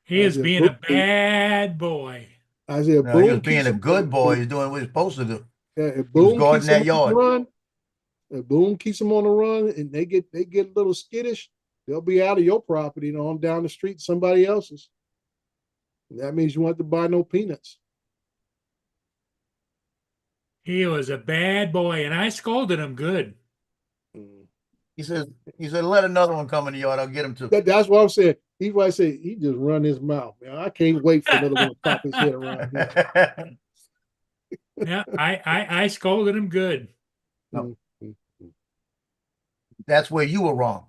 S2: He is
S6: said,
S2: being a
S6: Boone-
S2: bad boy.
S6: I said,
S3: No, he was
S6: Boone
S3: being
S6: keeps
S3: a
S6: him-
S3: good boy. He's doing what he's supposed to do.
S6: Yeah, if
S3: He was
S6: Boone
S3: guarding
S6: keeps
S3: that
S6: them on the
S3: yard.
S6: run, if Boone keeps them on the run, and they get a little skittish, they'll be out of your property and on down the street to somebody else's. And that means you want to buy no peanuts.
S2: He was a bad boy, and I scolded him good.
S6: Mm.
S3: He said, let another one come in the yard. I'll get him too.
S6: That's what I'm saying. He might say he just run his mouth. Man, I can't wait for another one to pop his head around here.
S2: Yeah, I scolded him good.
S3: No. That's where you were wrong.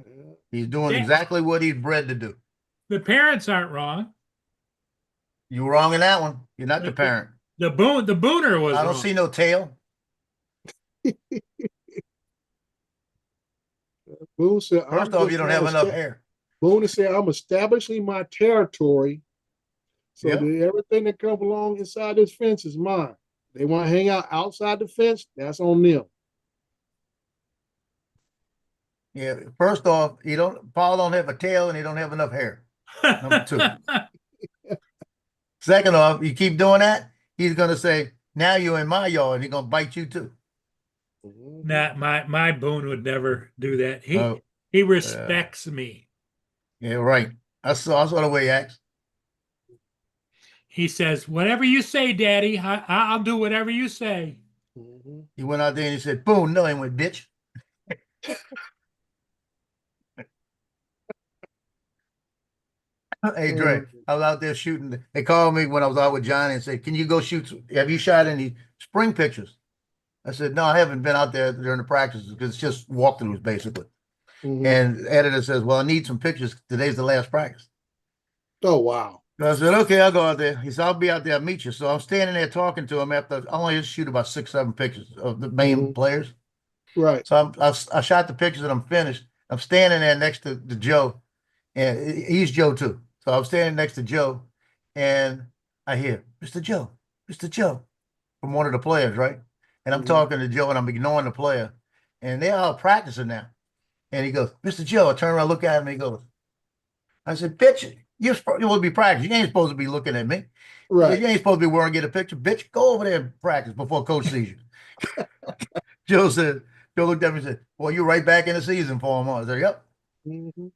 S6: Yeah.
S3: He's doing
S2: Yeah.
S3: exactly what he's bred to do.
S2: The parents aren't wrong.
S3: You were wrong in that one. You're not the parent.
S2: The booner was
S3: I don't
S2: wrong.
S3: see no tail.
S6: Boone said,
S3: First off, you don't have enough hair.
S6: Boone said, I'm establishing my territory, so
S3: Yeah.
S6: that everything that comes along inside this fence is mine. They want to hang out outside the fence, that's on them.
S3: Yeah. First off, Paul don't have a tail and he don't have enough hair. Number 2. Second off, you keep doing that, he's gonna say, now you're in my yard, and he's gonna bite you too.
S2: Nah, my Boone would never do that.
S3: Oh,
S2: He respects me.
S3: yeah, right. I saw the way he acts.
S2: He says, "Whatever you say, Daddy, I'll do whatever you say."
S6: Mhm.
S3: He went out there and he said, boom, no, he went, bitch. Hey, Dre, I was out there shooting. They called me when I was out with Johnny and said, can you go shoot? Have you shot any spring pictures? I said, no, I haven't been out there during the practices because it's just walkthroughs basically.
S6: Mhm.
S3: And the editor says, well, I need some pictures. Today's the last practice.
S6: Oh, wow.
S3: So I said, okay, I'll go out there. He said, I'll be out there. I'll meet you. So I'm standing there talking to him after I only shoot about 6, 7 pictures of the main players.
S6: Right.
S3: So I shot the pictures and I'm finished. I'm standing there next to Joe, and he's Joe too. So I'm standing next to Joe, and I hear Mr. Joe from one of the players, right? And I'm talking to Joe, and I'm ignoring the player, and they're all practicing now. And he goes, Mr. Joe. I turn around, look at him, and he goes, I said, bitch, you're supposed to be practicing. You ain't supposed to be looking at me.
S6: Right.
S3: You ain't supposed to be worrying, get a picture. Bitch, go over there and practice before coach sees you. Joe looked at me and said, well, you're right back in the season for him. I said, yep.
S6: Mhm.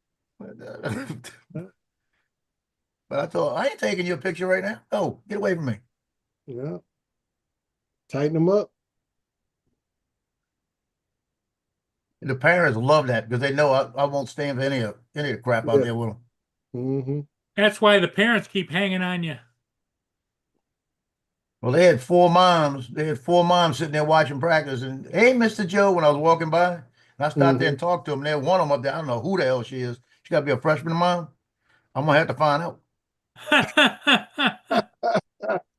S3: But I thought, I ain't taking your picture right now. Oh, get away from me.
S6: Yeah. Tighten them up.
S3: The parents love that because they know I won't stand for any of the crap out
S6: Yeah.
S3: there with them.
S6: Mm-hmm.
S2: That's why the parents keep hanging on you.
S3: Well, they had 4 moms. They had 4 moms sitting there watching practice. And hey, Mr. Joe, when I was walking by, and I stopped there and talked to them. There, one of them up there, I don't know who the hell she is. She got to be a freshman mom. I'm gonna have to find out.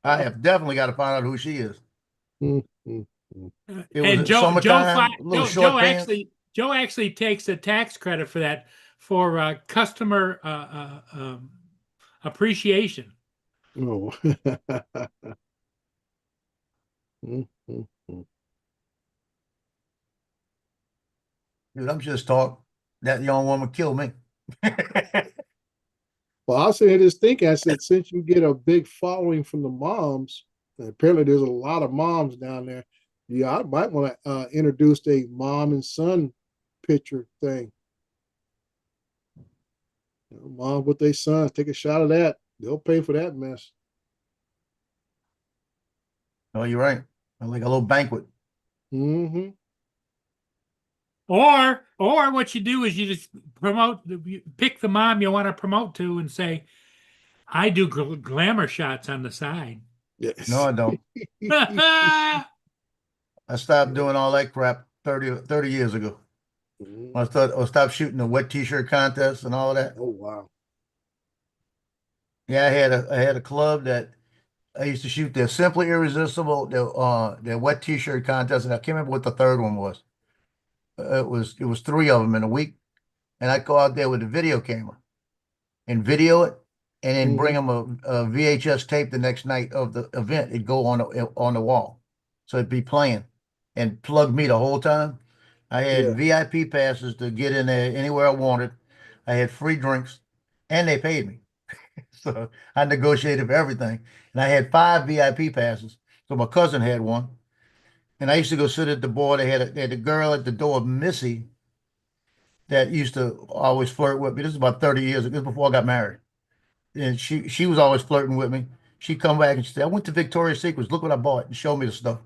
S3: I have definitely got to find out who she is.
S6: Mm-hmm.
S3: It was
S2: And Joe
S3: summertime, little short pants.
S2: Joe actually takes the tax credit for that for customer appreciation.
S6: Oh. Mm-hmm.
S3: Dude, I'm just talking. That young woman killed me.
S6: Well, I was sitting here just thinking, I said, since you get a big following from the moms, and apparently there's a lot of moms down there. Yeah, I might want to introduce a mom and son picture thing. You know, mom with their sons, take a shot of that. They'll pay for that mess.
S3: Oh, you're right. Like a little banquet.
S6: Mm-hmm.
S2: Or what you do is you just you pick the mom you want to promote to and say, I do glamour shots on the side.
S6: Yes.
S3: No, I don't. I stopped doing all that crap 30 years ago.
S6: Mhm.
S3: I stopped shooting the wet t-shirt contest and all of that.
S6: Oh wow.
S3: Yeah, I had a club that I used to shoot their Simply Irresistible, their wet t-shirt contest, and I can't remember what the third one was. It was three of them in a week, and I'd go out there with a video camera and video it, and then bring them a VHS tape the next night of the event. It'd go on the wall, so it'd be playing, and plug me the whole time. I had VIP passes to get in there anywhere I wanted. I had free drinks, and they paid me. So I negotiated for everything. And I had 5 VIP passes. So my cousin had one. And I used to go sit at the bar. They had a girl at the door, Missy, that used to always flirt with me. This is about 30 years ago, this is before I got married. And she was always flirting with me. She'd come back and she'd say, I went to Victoria's Secrets. Look what I bought, and show me the stuff.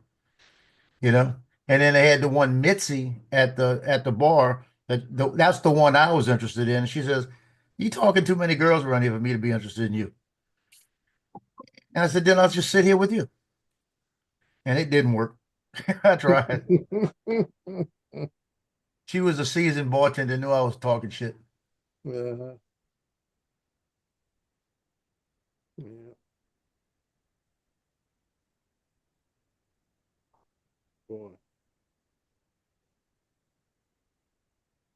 S3: You know? And then they had the one Mitzi at the bar. That's the one I was interested in. And she says, you talking too many girls around here for me to be interested in you. And I said, then I'll just sit here with you. And it didn't work. I tried. She was a seasoned bartender, knew I was talking shit.
S6: Uh-huh. Yeah. Boy.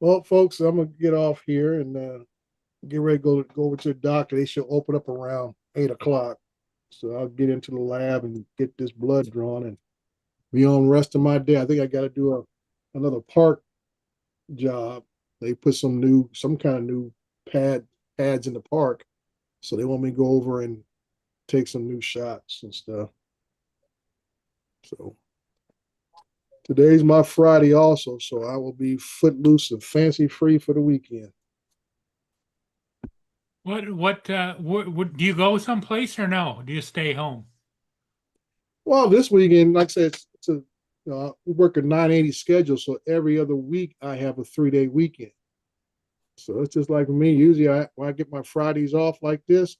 S6: Well, folks, I'm gonna get off here and get ready to go over to the doctor. They should open up around 8 o'clock. So I'll get into the lab and get this blood drawn and be on the rest of my day. I think I got to do another park job. They put some kind of new pads in the park. So they want me to go over and take some new shots and stuff. So today's my Friday also, so I will be footloose and fancy free for the weekend.
S2: What do you go someplace or no? Do you stay home?
S6: Well, this weekend, like I said, we work a 980 schedule, so every other week I have a 3-day weekend. So it's just like me. Usually, when I get my Fridays off like this,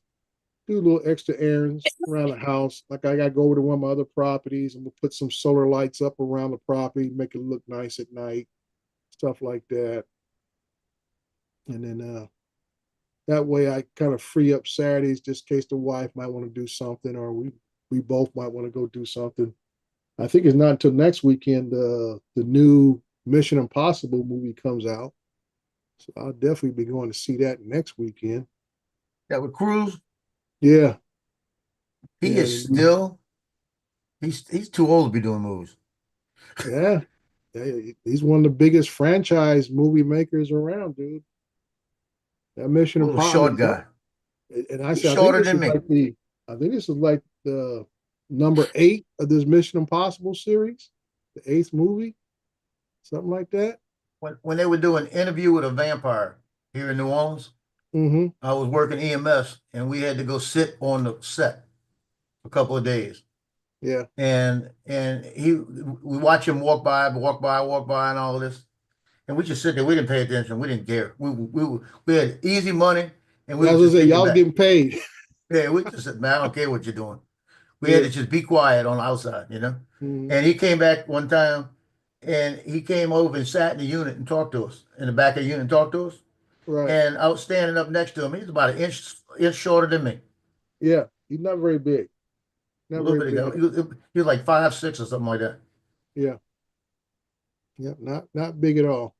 S6: do a little extra errands around the house. Like I got to go over to one of my other properties and we'll put some solar lights up around the property, make it look nice at night, stuff like that. And then that way I kind of free up Saturdays just in case the wife might want to do something or we both might want to go do something. I think it's not until next weekend the new Mission Impossible movie comes out. So I'll definitely be going to see that next weekend.
S3: Yeah, with Cruise.
S6: Yeah.
S3: He is still he's too old to be doing movies.
S6: Yeah. He's one of the biggest franchise movie makers around, dude. That Mission
S3: Little
S6: Impossible.
S3: short guy.
S6: And I
S3: He's
S6: said,
S3: shorter than me.
S6: I think this is like the number 8 of this Mission Impossible series, the 8th movie, something like that.
S3: When they were doing Interview with a Vampire here in New Orleans, I was working EMS and we had to go sit on the set for a couple of days.
S6: Yeah.
S3: And we watch him walk by and all this. And we just sit there. We didn't pay attention. We didn't care. We had easy money and we
S6: I was gonna say, y'all was getting paid.
S3: Yeah, we just said, man, I don't care what you're doing. We had to just be quiet on the outside, you know? And he came back one time and he came over and sat in the unit and talked to us, in the back of the unit and talked to us.
S6: Right.
S3: And I was standing up next to him. He's about an inch shorter than me.
S6: Yeah, he's not very big. Not very big.
S3: He was like 5'6" or something like that.
S6: Yeah. Yeah, not big at all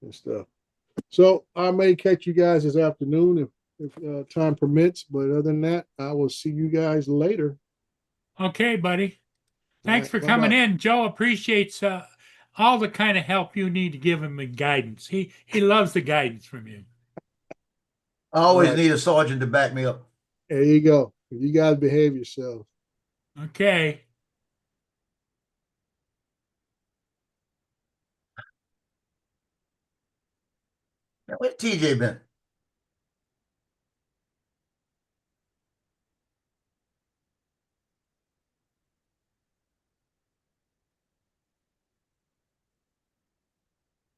S6: and stuff. So I may catch you guys this afternoon if time permits, but other than that, I will see you guys later.
S2: Okay, buddy. Thanks for coming in. Joe appreciates all the kind of help you need to give him and guidance. He loves the guidance from you.
S3: I always
S6: Right.
S3: need a sergeant to back me up.
S6: There you go. You guys behave yourself.
S2: Okay.
S3: Now, where's TJ been?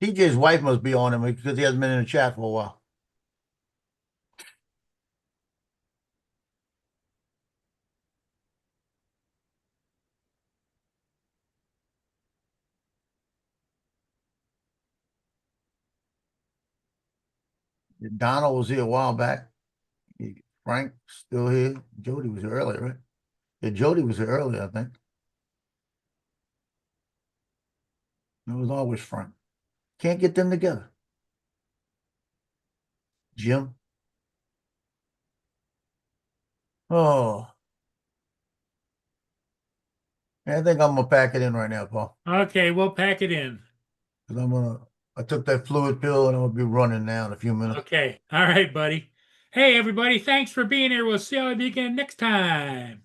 S3: TJ's wife must be on him because he hasn't been in the chat for a while. Donald was here a while back. Frank still here. Jody was here earlier, right? Yeah, Jody was here earlier, I think. It was always Frank. Can't get them together. Jim. Oh. I think I'm gonna pack it in right now, Paul.
S2: Okay, we'll pack it in.
S3: Because I took that fluid pill and I'm gonna be running now in a few minutes.
S2: Okay. All right, buddy. Hey, everybody. Thanks for being here. We'll see you again next time.